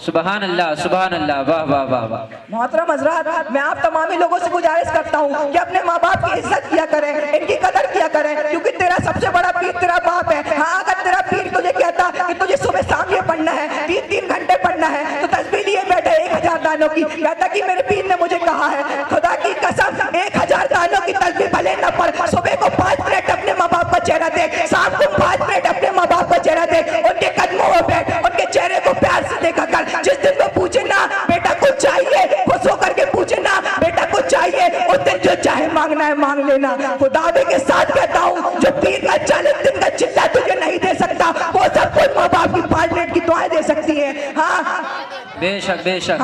Speaker 3: सुभान अल्लाह, वाह वाह वाह वाह।
Speaker 7: मोहतरम हज़रात, मैं आप तमामी लोगों से गुजारिश करता हूँ कि अपने माँ बाप की इज्जत किया करें, इनकी कदर किया करें, क्योंकि तेरा सबसे बड़ा पीर तेरा बाप है। हाँ, अगर तेरा पीर तुझे कहता कि तुझे सुबह शाम ये पढ़ना है, 3-3 घंटे पढ़ना है, तो तस्बीह लिए बैठे 1000 दानों की, कहता कि मेरे पीर ने मुझे कहा है, खुदा की कसम 1000 दानों की तस्बीह भले न पढ़, सुबह को 5 मिनट अपने माँ बाप का चेहरा देख, शाम को 5 मिनट अपने माँ बाप का चेहरा देख, उनके कदमों में बैठ, उनके चेहरे को प्यार से देखा कर। जिस दिन वो पूछे ना बेटा कुछ चाहिए, खुश होकर के पूछे ना बेटा कुछ चाहिए, उस दिन जो चाहे मांगना है मांग लेना। खुदावे के साथ कहता हूँ, जो पीर का 40 दिन का चिल्ला तुझे नहीं दे सकता, वो सब कुछ माँ बाप की 5 मिनट की दुआएं दे सकती है। हाँ
Speaker 3: बेशक बेशक,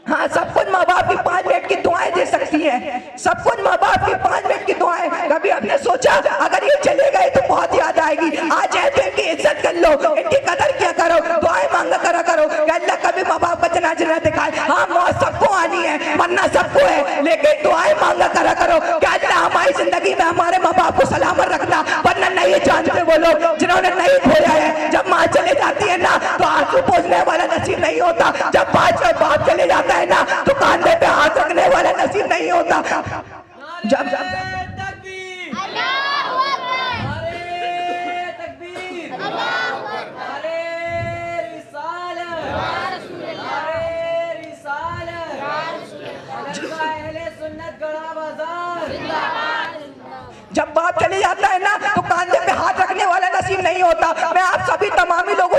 Speaker 7: हाँ, सब कुछ माँ बाप की 5 मिनट की दुआएं दे सकती है, सब कुछ माँ बाप की 5 मिनट की दुआएं। कभी आपने सोचा अगर ये चले गए तो बहुत याद आएगी, आज है तो इनकी इज्जत कर लो, इनकी कदर किया करो, दुआएं मांगा करा करो कि अल्लाह कभी माँ बाप का जनाजा न दिखाए। हाँ, मौत सबको आनी है, मरना सबको है, लेकिन दुआएं मांगा करा करो कि अल्लाह हमारी जिंदगी में हमारे माँ बाप को सलामत रखना। वरना नहीं जानते वो लोग जिन्होंने नहीं खोया है, जब माँ चले जाती है ना तो आंसू पोंछने वाला नसीब नहीं होता, जब बाद में बाप चले जाता है ना तो कांधे पे हाथ रखने वाला नसीब नहीं होता। जब जब बाप चले जाता है ना तो कांधे पे हाथ रखने वाला नसीब नहीं होता। मैं आप सभी तमामी लोगों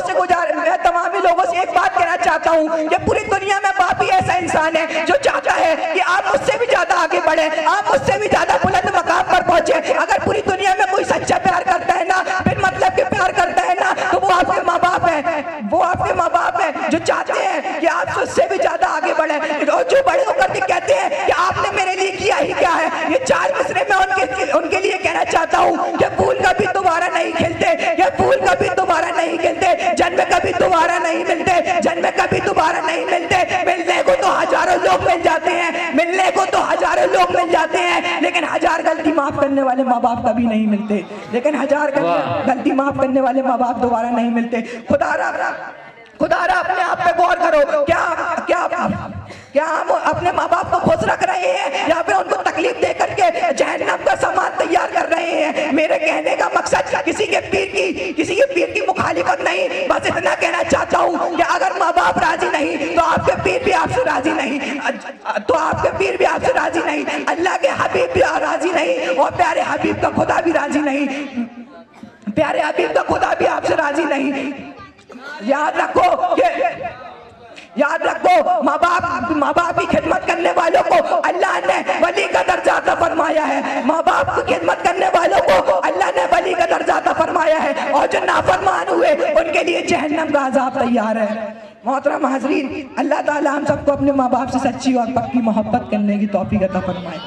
Speaker 7: से एक बात कहना चाहता हूँ कि पूरी दुनिया में बाप ही ऐसा इंसान है जो चाहता है कि आप मुझसे भी ज्यादा आगे बढ़े, आप मुझसे भी ज्यादा बुलंद मकाम पर पहुंचे। अगर पूरी दुनिया में कोई सच्चा प्यार करता है ना, फिर मतलब के प्यार करता है ना, तो वो आपके माँ बाप है, वो आपके माँ बाप है जो चाहते हैं कि आप उससे भी ज्यादा आगे बढ़े, और जो बड़े होकर के कहते हैं कि आपने मेरे लिए किया ही क्या है। ये कभी दोबारा नहीं मिलते, जन्म में कभी दोबारा नहीं मिलते। मिलने को तो हजारों लोग मिल जाते हैं, मिलने को तो हजारों लोग मिल जाते हैं, लेकिन हजार गलती माफ करने वाले माँ बाप कभी नहीं मिलते। लेकिन हजार गलती माफ करने वाले माँ बाप दोबारा नहीं मिलते। खुदारा अपने आप पे गौर करो, क्या हम अपने माँ बाप को खुश रख रहे हैं या फिर उनको तकलीफ दे करके जहन्नम का सामान तैयार कर रहे हैं। मेरे कहने का मकसद किसी के पीर की मुखालिफत नहीं, बस इतना कहना चाहता हूँ कि अगर माँ बाप राजी नहीं तो आपके पीर भी आपसे राजी नहीं, अल्लाह के हबीब भी राजी नहीं, और प्यारे हबीब का खुदा भी राजी नहीं, प्यारे हबीब का खुदा भी आपसे राजी नहीं। याद रखो माँ बाप की खिदमत करने वालों को अल्लाह ने वली का दर्जा अता फरमाया है। माँ बाप की खिदमत करने वालों को अल्लाह ने वली का दर्जा अता फरमाया है, और जो नाफरमान हुए उनके लिए जहन्नम का अजाब तैयार है। मोहतरम हाज़रीन, अल्लाह ताला हम सबको अपने माँ बाप से सच्ची और पक्की मोहब्बत करने की तौफीक अता फरमाए।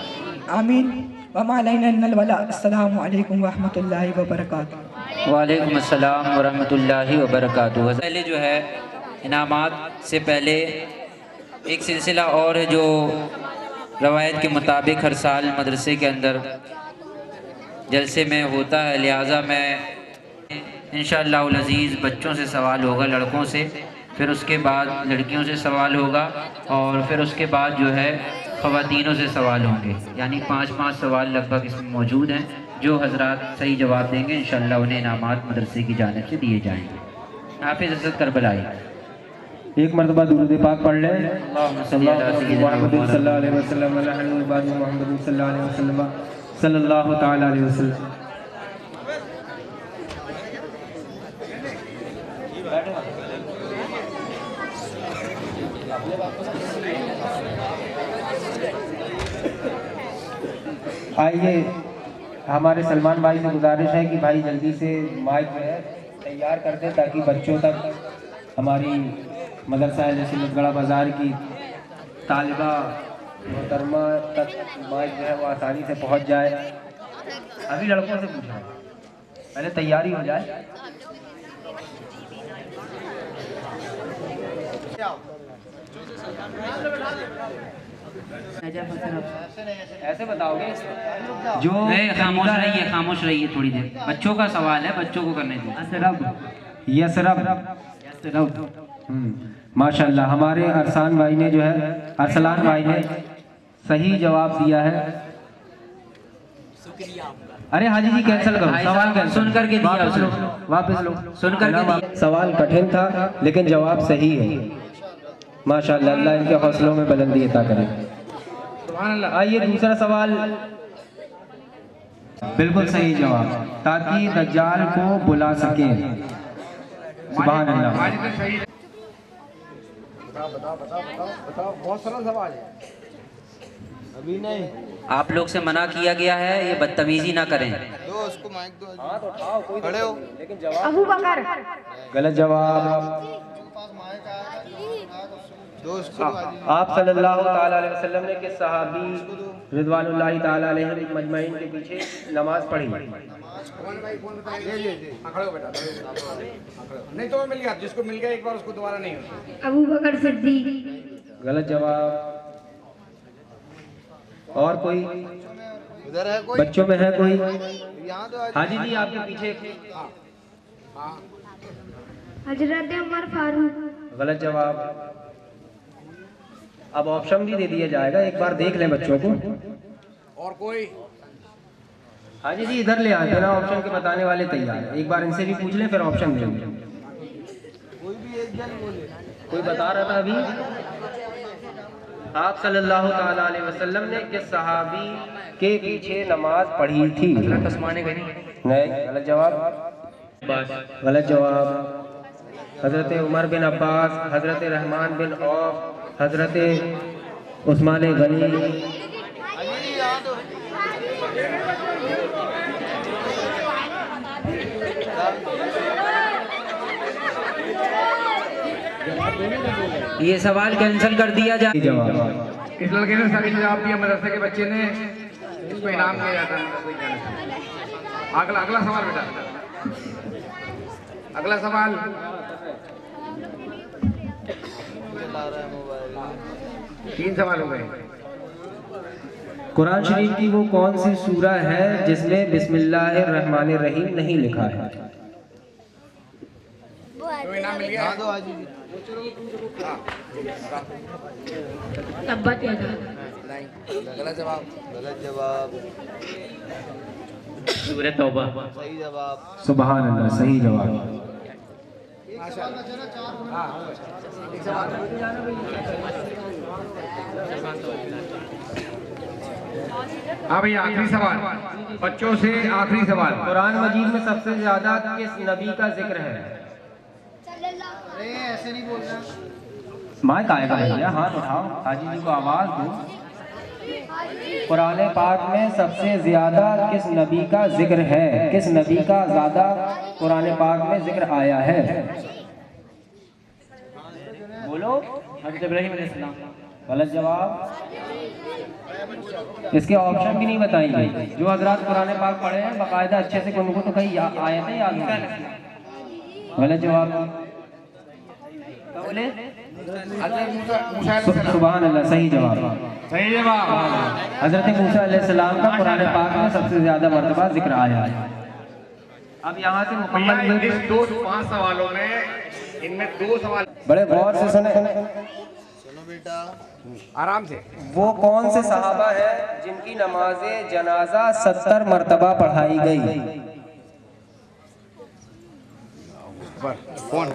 Speaker 7: आमीन। वमा अलैना इल्लल बलाग। अस्सलामु अलैकुम व रहमतुल्लाहि व बरकातुहू।
Speaker 2: वालेकुम अस्सलाम व रहमतुल्लाहि व बरकातुहू। पहले जो है इनामात से पहले एक सिलसिला और है जो रवायत के मुताबिक हर साल मदरसे के अंदर जलसे में होता है, लिहाजा मैं इंशाअल्लाहुल अज़ीज़ बच्चों से सवाल होगा, लड़कों से, फिर उसके बाद लड़कियों से सवाल होगा, और फिर उसके बाद जो है ख़वातीनों से सवाल होंगे। यानी 5-5 सवाल लगभग इसमें मौजूद हैं। जो हजरात सही जवाब देंगे इंशाअल्लाह उन्हें इनामात मदरसे की जानिब से दिए जाएंगे। हाफिज़ असद करबलाई
Speaker 5: एक मरतबा दुरूद पाक पढ़ लें। सल्लल्लाहु तआला अलैहि वसल्लम। आइए, हमारे सलमान भाई से गुजारिश है कि भाई जल्दी से माइक जो है तैयार कर दें ताकि बच्चों तक, हमारी मदरसा जैसे लतगड़ा बाज़ार की तालिबा मोहतरमा तक माइक जो है वो आसानी से पहुंच जाए। अभी लड़कों से पूछा, पहले तैयारी हो जाए। ऐसे बताओगे जो
Speaker 2: खामोश रहिए थोड़ी देर। बच्चों का सवाल है, बच्चों को करने दीजिए।
Speaker 5: यसरब माशाल्लाह हमारे अरसलान भाई ने सही जवाब दिया है। अरे हाजी जी कैंसिल करो, सवाल कैंसिल
Speaker 2: सुन करके दिया,
Speaker 5: वापस लो,
Speaker 2: सुन करके दिया।
Speaker 5: सवाल कठिन था लेकिन जवाब सही है। माशाल्लाह, अल्लाह इनके हौसलों में बुलंदी अता करे। आइए दूसरा सवाल। बिल्कुल सही जवाब, ताकि दज्जाल को बुला सके। सुभान अल्लाह।
Speaker 9: बताओ, बहुत सरल सवाल है। अभी नहीं,
Speaker 2: आप लोग से मना किया गया है, ये बदतमीजी ना करें।
Speaker 9: दो उसको माइक दो। हाँ तो उठाओ, कोई खड़े हो, लेकिन जवाब
Speaker 1: अबू बकर।
Speaker 5: गलत जवाब। आप सल्लल्लाहु ताला अलैहि वसल्लम ने किस सहाबी रिज़वानुल्लाहि ताला अलैहिम मजमईन के पीछे नमाज पढ़ी?
Speaker 9: खड़े हो बेटा, नहीं तो मिल गया, जिसको मिल गया एक बार उसको दोबारा नहीं होता।
Speaker 1: अबू बकर सिद्दीक।
Speaker 5: गलत जवाब। और कोई
Speaker 9: उधर है कोई?
Speaker 5: बच्चों में है कोई?
Speaker 9: यहाँ तो
Speaker 5: हाजी जी आपके पीछे।
Speaker 1: हजरत उमर फारूक।
Speaker 5: गलत जवाब। अब ऑप्शन भी दे दिया जाएगा, एक बार देख लें बच्चों को।
Speaker 9: और कोई?
Speaker 5: हाजी जी इधर ले आते ना, ऑप्शन के बताने वाले तैयार है। एक बार इनसे भी पूछ लें, फिर ऑप्शन देंगे।
Speaker 9: कोई भी एक जन बोले।
Speaker 5: कोई बता रहा था अभी। आप सल्लल्लाहु ताला अलैहि वसल्लम ने किस सहाबी के पीछे नमाज पढ़ी थी? नहीं, गलत जवाब। गलत जवाब। हजरत उमर बिन अब्बास, हजरत रहमान बिन औफ, हजरत उस्मान गनी।
Speaker 2: ये सवाल कैंसिल कर दिया जाए।
Speaker 9: इस लड़के ने सही जवाब दिया, मदरसे के बच्चे ने, इसको इनाम दिया जाता है। अगला सवाल बेटा, अगला सवाल। तीन सवाल हो गए।
Speaker 5: कुरान शरीफ की वो कौन सी सूरा है जिसमें बिस्मिल्लाहिर्रहमानिर्रहीम नहीं लिखा है?
Speaker 9: तो इनाम मिल गया। गलत जवाब।
Speaker 3: सूरह तौबा।
Speaker 9: सही जवाब।
Speaker 5: सुभान अल्लाह, सही जवाब।
Speaker 9: हाँ भैया, आखिरी सवाल बच्चों से, आखिरी सवाल।
Speaker 5: कुरान मजीद में सबसे ज्यादा किस नबी का जिक्र है?
Speaker 9: ऐसे नहीं बोलना।
Speaker 5: माइक आएगा भैया, हाथ उठाओ, हाजी जी को आवाज दो। कुरान पाक में सबसे ज्यादा किस नबी का जिक्र है? किस नबी का ज्यादा कुरान पाक में जिक्र आया है? बोलो।
Speaker 3: हज़रत इब्राहीम अलैहिस्सलाम।
Speaker 5: गलत जवाब। इसके ऑप्शन भी नहीं बताएंगे। जो हजरात कुरान पाक पढ़े हैं बाकायदा अच्छे से, उनको तो कहीं आयतें याद हैं। गलत जवाब। बोले सुभान अल्लाह, सही जवाब।
Speaker 9: सही जवाब।
Speaker 5: हजरत मूसा अलैहिस्सलाम का कुरान पाक में सबसे ज्यादा मर्तबा जिक्र आया है। अब यहाँ से मुकम्मल
Speaker 9: इस 5 सवालों में इनमें 2 सवाल
Speaker 5: बड़े गौर से सुने।
Speaker 9: सुनो बेटा, आराम से।
Speaker 5: वो कौन से सहाबा है जिनकी नमाज़े जनाजा 70 मर्तबा पढ़ाई गई?
Speaker 9: कौन?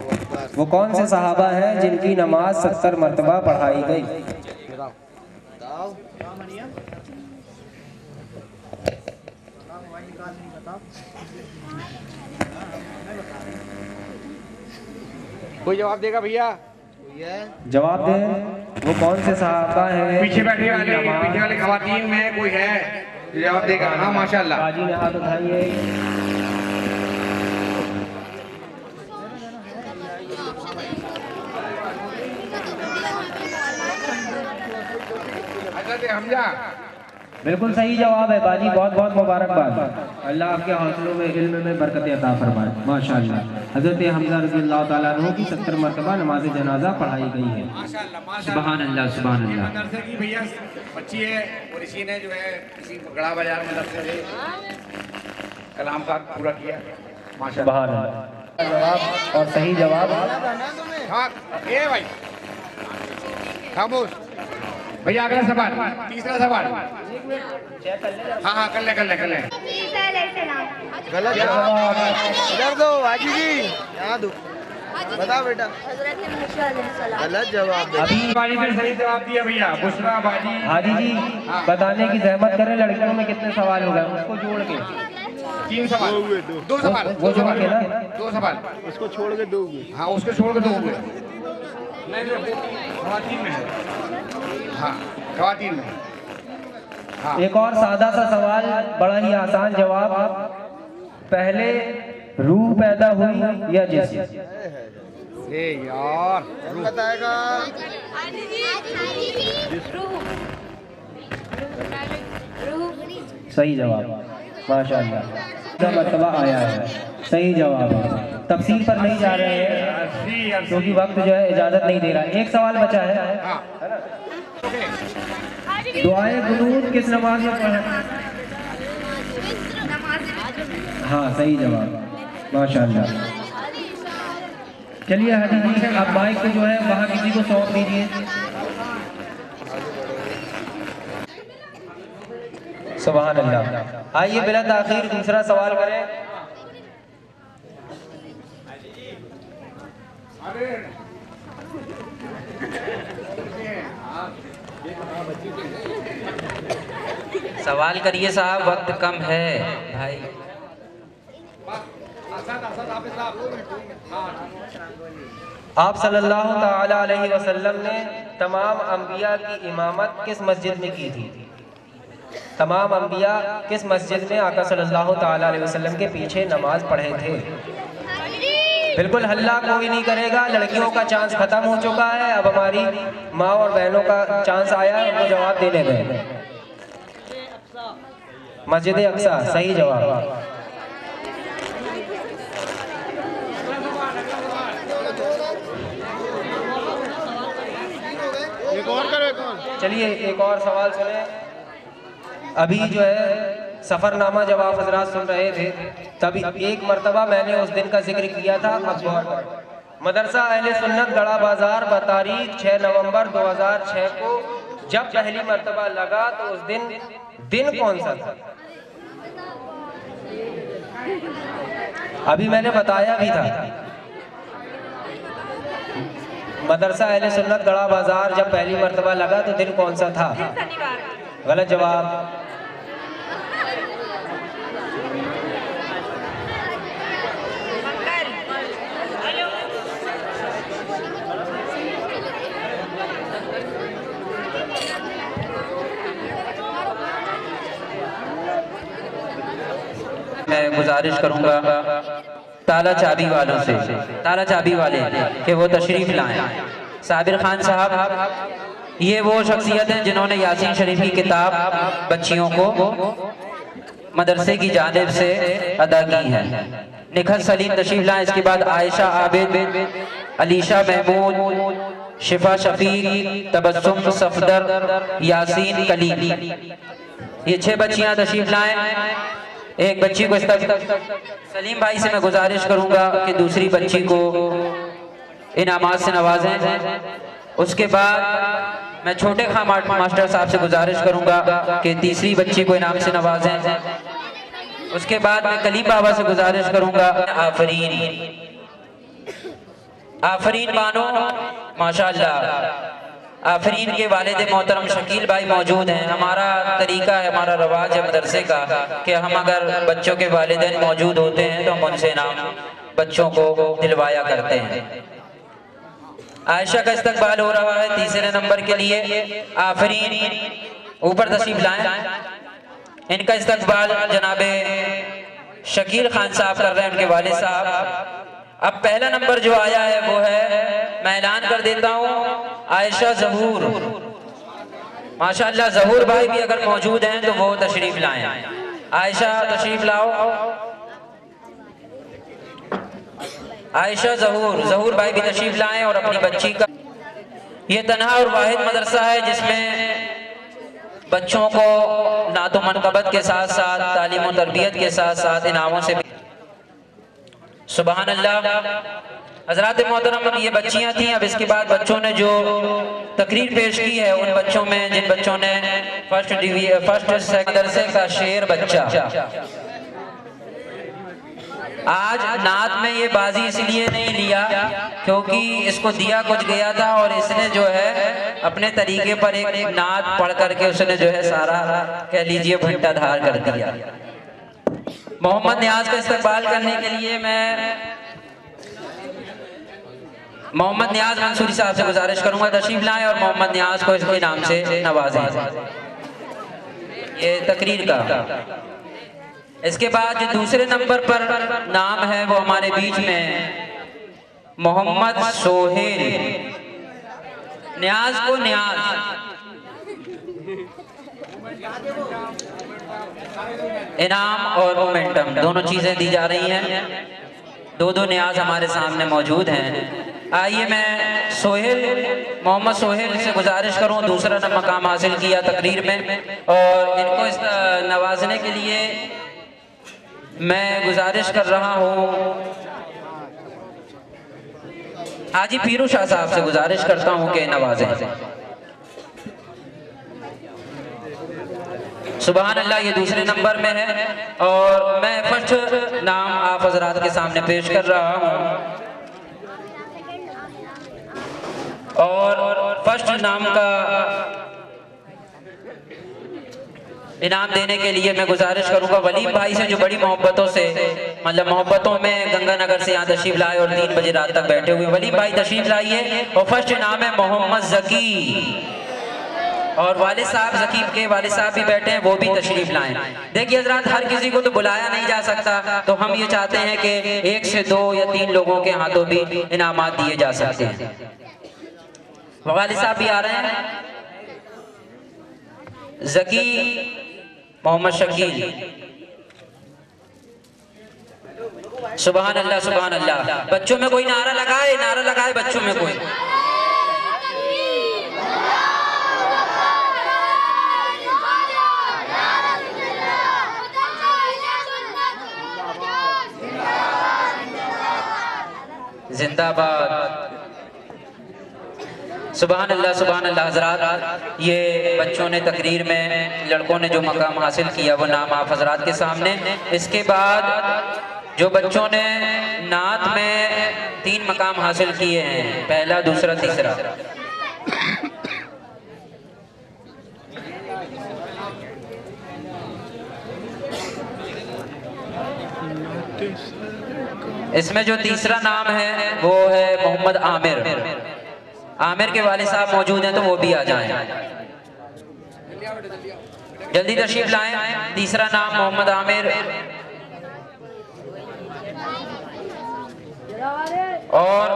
Speaker 5: वो कौन से सहाबा है जिनकी नमाज 70 मर्तबा पढ़ाई गई?
Speaker 9: कोई जवाब देगा भैया?
Speaker 5: जवाब दे। वो कौन से सहाबा है?
Speaker 9: पीछे बैठे वाले, पीछे वाले खवातीन में कोई है जवाब देगा? हाँ माशाल्लाह।
Speaker 5: बाजी ने हाथ उठाइए।
Speaker 9: हमजा,
Speaker 5: बिल्कुल सही जवाब है बाजी, बहुत बहुत मुबारकबाद। अल्लाह आपके हौसलों में, इल्म में बरकत अता फरमाए। माशाअल्लाह। हज़रत हमजा रज़ियल्लाहु ताला अन्हु की 70 मरतबा नमाज जनाजा पढ़ाई गई है।
Speaker 3: सुभान अल्लाह, सुभान अल्लाह।
Speaker 9: मदरसे की भैया बच्ची है और इसी ने जो है इसी गड़ा बाजार मदरसे से कलाम का पूरा किया। माशाअल्लाह।
Speaker 5: सुभान अल्लाह। जवाब और सही जवाब।
Speaker 9: हाँ ये भाई खामोश। भैया अगला सवाल, तीसरा सवाल। हाँ कर ले। गलत जवाब। इधर दो हाजी जी, यहाँ दो। बता बेटा। गलत जवाब।
Speaker 5: अभी
Speaker 9: बाजी ने सही जवाब दिया भैया, बुशरा बाजी।
Speaker 5: हाजी जी बताने की जहमत करें, लड़कियों में कितने सवाल हो गए उसको जोड़ के?
Speaker 9: 3 सवाल। 2 सवाल।
Speaker 5: वो जोड़ के ना
Speaker 9: 2 सवाल।
Speaker 11: उसको छोड़ के 2 हुए।
Speaker 9: हाँ उसको छोड़ के 2 हुए। नहीं खवातीन में है। हाँ खवातीन में। हाँ।
Speaker 5: एक और सादा सा सवाल, बड़ा ही आसान जवाब। पहले रूह पैदा हुई या जिस्म?
Speaker 9: यार रूह बताएगा।
Speaker 5: सही जवाब। माशाअल्लाह, मर्तबा आया है। सही जवाब है। तफसील पर नहीं जा रहे हैं क्योंकि वक्त जो है इजाजत नहीं दे रहा। एक सवाल बचा है। दुआए कुनूत किस नमाज में पढ़ा? हाँ सही जवाब। माशाअल्लाह। चलिए हाजी जी आप माइक को जो है वहाँ किसी को सौंप दीजिए। सुभान अल्लाह। आइए बिला ताखीर दूसरा सवाल करें।
Speaker 3: सवाल करिए साहब, वक्त कम है भाई।
Speaker 5: आप सल्लल्लाहु ताला अलैहि वसल्लम ने तमाम अंबिया की इमामत किस मस्जिद में की थी? तमाम अंबिया किस मस्जिद में आका सल्लल्लाहु ताला अलैहि वसल्लम के पीछे नमाज पढ़े थे? बिल्कुल हल्ला कोई नहीं करेगा, लड़कियों का चांस खत्म हो चुका है, अब हमारी माँ और बहनों का चांस आया है, उनको जवाब देने गए। मस्जिद अक्सा सही जवाब। चलिए एक और सवाल सुने। अभी जो है सफ़रनामा जब आप हजरात सुन रहे थे तभी एक मरतबा मैंने उस दिन का जिक्र किया था। अब गौर करें, मदरसा अहले सुन्नत गड़ा बाजार बतारीख 6 नवंबर 2006 को जब पहली मरतबा लगा तो उस दिन कौन सा था? अभी मैंने बताया भी था, मदरसा अहले सुन्नत गड़ा बाजार जब पहली मरतबा लगा तो दिन कौन सा था? गलत जवाब।
Speaker 3: मैं गुजारिश करूंगा ताला चाबी वालों से, ताला चाबी वाले कि वो तशरीफ लाएं। साबिर खान साहब ये वो शख्सियत हैं जिन्होंने यासीन शरीफ की किताब बच्चियों को मदरसे की जानिब से अदा की है। निखत सलीम तशरीफ लाएं। इसके बाद आयशा आबिद, अलीशा महमूद, शिफा शफीक, तबस्सुम सफदर, यासीन कलीम, ये 6 बच्चियां तशरीफ लाएं। एक बच्ची को सलीम भाई से मैं गुजारिश करूंगा कि दूसरी बच्ची को इनामात से नवाजें। उसके बाद मैं छोटे खां मास्टर साहब से गुजारिश करूंगा कि तीसरी बच्ची को इनाम से नवाजें। उसके बाद मैं कलीम बाबा से गुजारिश करूंगा आफरीन बानो माशाअल्लाह। आफरीन के वालिद मोहतरम शकील भाई मौजूद हैं। हमारा तरीका है, हमारा रवाज है मदरसे का कि हम अगर बच्चों के वालिदैन मौजूद होते हैं तो हम उनसे इनाम बच्चों को दिलवाया करते हैं। आयशा का इस्तकबाल हो रहा है तीसरे नंबर के लिए। आफरीन ऊपर तशरीफ लाएं। इनका इस्तकबाल जनाबे शकील खान साहब कर रहे हैं, उनके वालिद साहब। अब पहला नंबर जो आया है वो है, मैं ऐलान कर देता हूँ, आयशा जहूर। माशाअल्लाह जहूर भाई भी अगर मौजूद हैं तो वो तशरीफ लाएं। आयशा तशरीफ लाओ। आयशा जहूर भाई भी तशरीफ लाएं और अपनी बच्ची का, ये तन्हा और वाहिद मदरसा है जिसमें बच्चों को नातो मनकबत के साथ साथ तालीम और तरबियत के साथ साथ इनामों से। सुबहान अल्लाह। हजरात मोहतरम, ये बच्चियां थी। अब इसके बाद बच्चों ने जो तकरीर पेश की है, उन बच्चों में जिन बच्चों ने फर्स्ट दरसे का शेर बच्चा, आज नात में ये बाजी इसलिए नहीं लिया क्योंकि इसको दिया कुछ गया था और इसने जो है अपने तरीके पर एक नात पढ़ करके उसने जो है सारा कह लीजिए भट्टाधार कर दिया। मोहम्मद न्याज का इस्तकबाल करने के लिए मैं मोहम्मद न्याज मंसूरी साहब से गुजारिश करूंगा तशरीफ लाएं और मोहम्मद न्याज को इसके नाम से नवाजें। ये तकरीर का। इसके बाद जो दूसरे नंबर पर नाम है वो हमारे बीच में मोहम्मद सोहेल। न्याज को न्याज, इनाम और मोमेंटम दोनों चीजें दी जा रही हैं। दो न्याज हमारे सामने मौजूद हैं। आइए मैं सोहेल, मोहम्मद सोहेल से गुजारिश करूं, दूसरा मकाम हासिल किया तकरीर में, और इनको इस नवाजने के लिए मैं गुजारिश कर रहा हूं हाजी पीरू शाह साहब से गुजारिश करता हूं कि नवाजें। सुबहान अल्लाह। ये दूसरे नंबर में है और मैं फर्स्ट नाम आप हजरात के सामने पेश कर रहा हूं और फर्स्ट नाम का इनाम देने के लिए मैं गुजारिश करूंगा वलीम भाई से, जो बड़ी मोहब्बतों से, मतलब मोहब्बतों में गंगानगर से यहाँ तशरीफ लाए और 3 बजे रात तक बैठे हुए। वलीम भाई तशरीफ लाइए। और फर्स्ट इनाम है मोहम्मद जकी, और वालिद साहब जकीब के वालिद साहब भी बैठे हैं, वो भी तशरीफ लाएं। देखिए हजरात, हर किसी को तो बुलाया नहीं जा सकता, तो हम ये चाहते हैं कि 1 से 2 या 3 लोगों के हाथों भी इनामात दिए जा सकते हैं। वालिद साहब भी आ रहे हैं। जकी मोहम्मद शकील। सुबहान अल्लाह, सुबहान अल्लाह। बच्चों में कोई नारा लगाए, नारा लगाए बच्चों में कोई। जिंदाबाद। सुभान अल्लाह हजरात। ये बच्चों ने तकरीर में, लड़कों ने जो मकाम हासिल किया वो नाम आप हजरात के सामने। इसके बाद जो बच्चों ने नात में 3 मकाम हासिल किए हैं, पहला, दूसरा, तीसरा, इसमें जो तीसरा नाम है वो है मोहम्मद आमिर। आमिर के वालिद साहब मौजूद हैं तो वो भी आ जाएं, जल्दी तशरीफ लाएं। तीसरा नाम मोहम्मद आमिर। और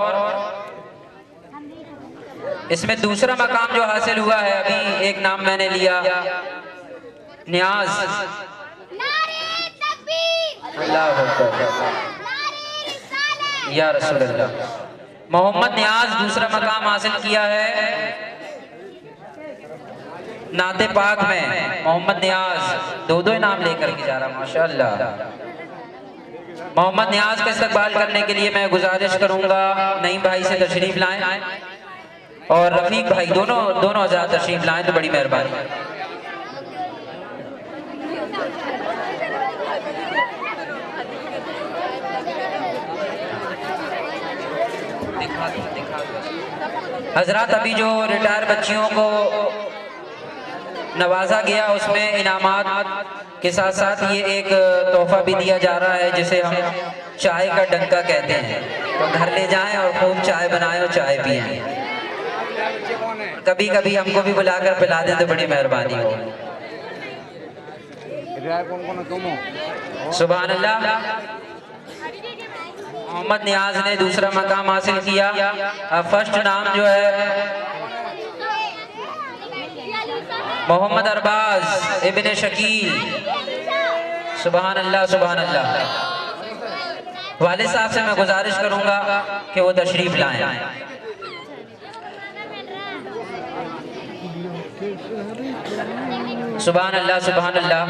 Speaker 3: इसमें दूसरा मकाम जो हासिल हुआ है, अभी एक नाम मैंने लिया, नियाज। या रसूल अल्लाह। मोहम्मद नियाज दूसरा मकाम हासिल किया है नाते पाक में। मोहम्मद नियाज दो नाम लेकर के जा रहा, माशाअल्लाह। मोहम्मद नियाज का इस्तकबाल करने के लिए मैं गुजारिश करूंगा नईम भाई से तशरीफ लाएं और रफीक भाई दोनों हज़रात तशरीफ लाएं तो बड़ी मेहरबानी। हजरात, अभी जो रिटायर बच्चियों को नवाजा गया उसमें इनामात के साथ साथ ये एक तोहफा भी दिया जा रहा है जिसे हम चाय का डंका कहते हैं। तो घर ले जाएं और खूब चाय बनाएं और चाय पिएं। कभी कभी हमको भी बुलाकर पिला दें तो बड़ी मेहरबानी हो। सुभान अल्लाह। मोहम्मद नियाज ने दूसरा मकाम हासिल किया। फर्स्ट नाम जो है मोहम्मद अरबाज इब्ने शकील। सुभान अल्लाह, सुभान अल्लाह। वालिद साहब से मैं गुजारिश करूंगा कि वो तशरीफ लाएं। सुभान अल्लाह, सुभान अल्लाह।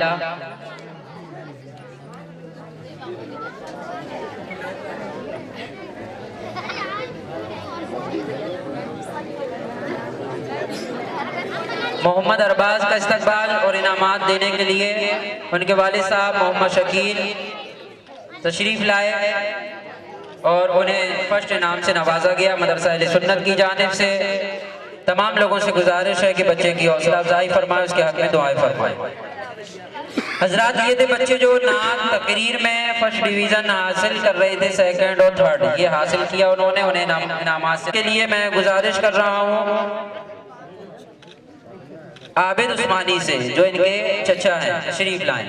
Speaker 3: मोहम्मद अरबाज का इस्तकबाल और इनामात देने के लिए उनके वालिद साहब मोहम्मद शकील तशरीफ लाए और उन्हें फर्स्ट इनाम से नवाजा गया मदरसा अहले सुन्नत की जानिब से। तमाम लोगों से गुजारिश है कि बच्चे की हौसला अफजाई फरमाएं, उसके हक में दुआएं फरमाएं। हजरात, ये थे बच्चे जो नात तकरीर में फर्स्ट डिवीज़न हासिल कर रहे थे, सेकंड और थर्ड ये हासिल किया उन्होंने। उन्हें इनामात के लिए मैं गुजारिश कर रहा हूँ आबिद उस्मानी से जो इनके चचा हैं, तशरीफ लाएं।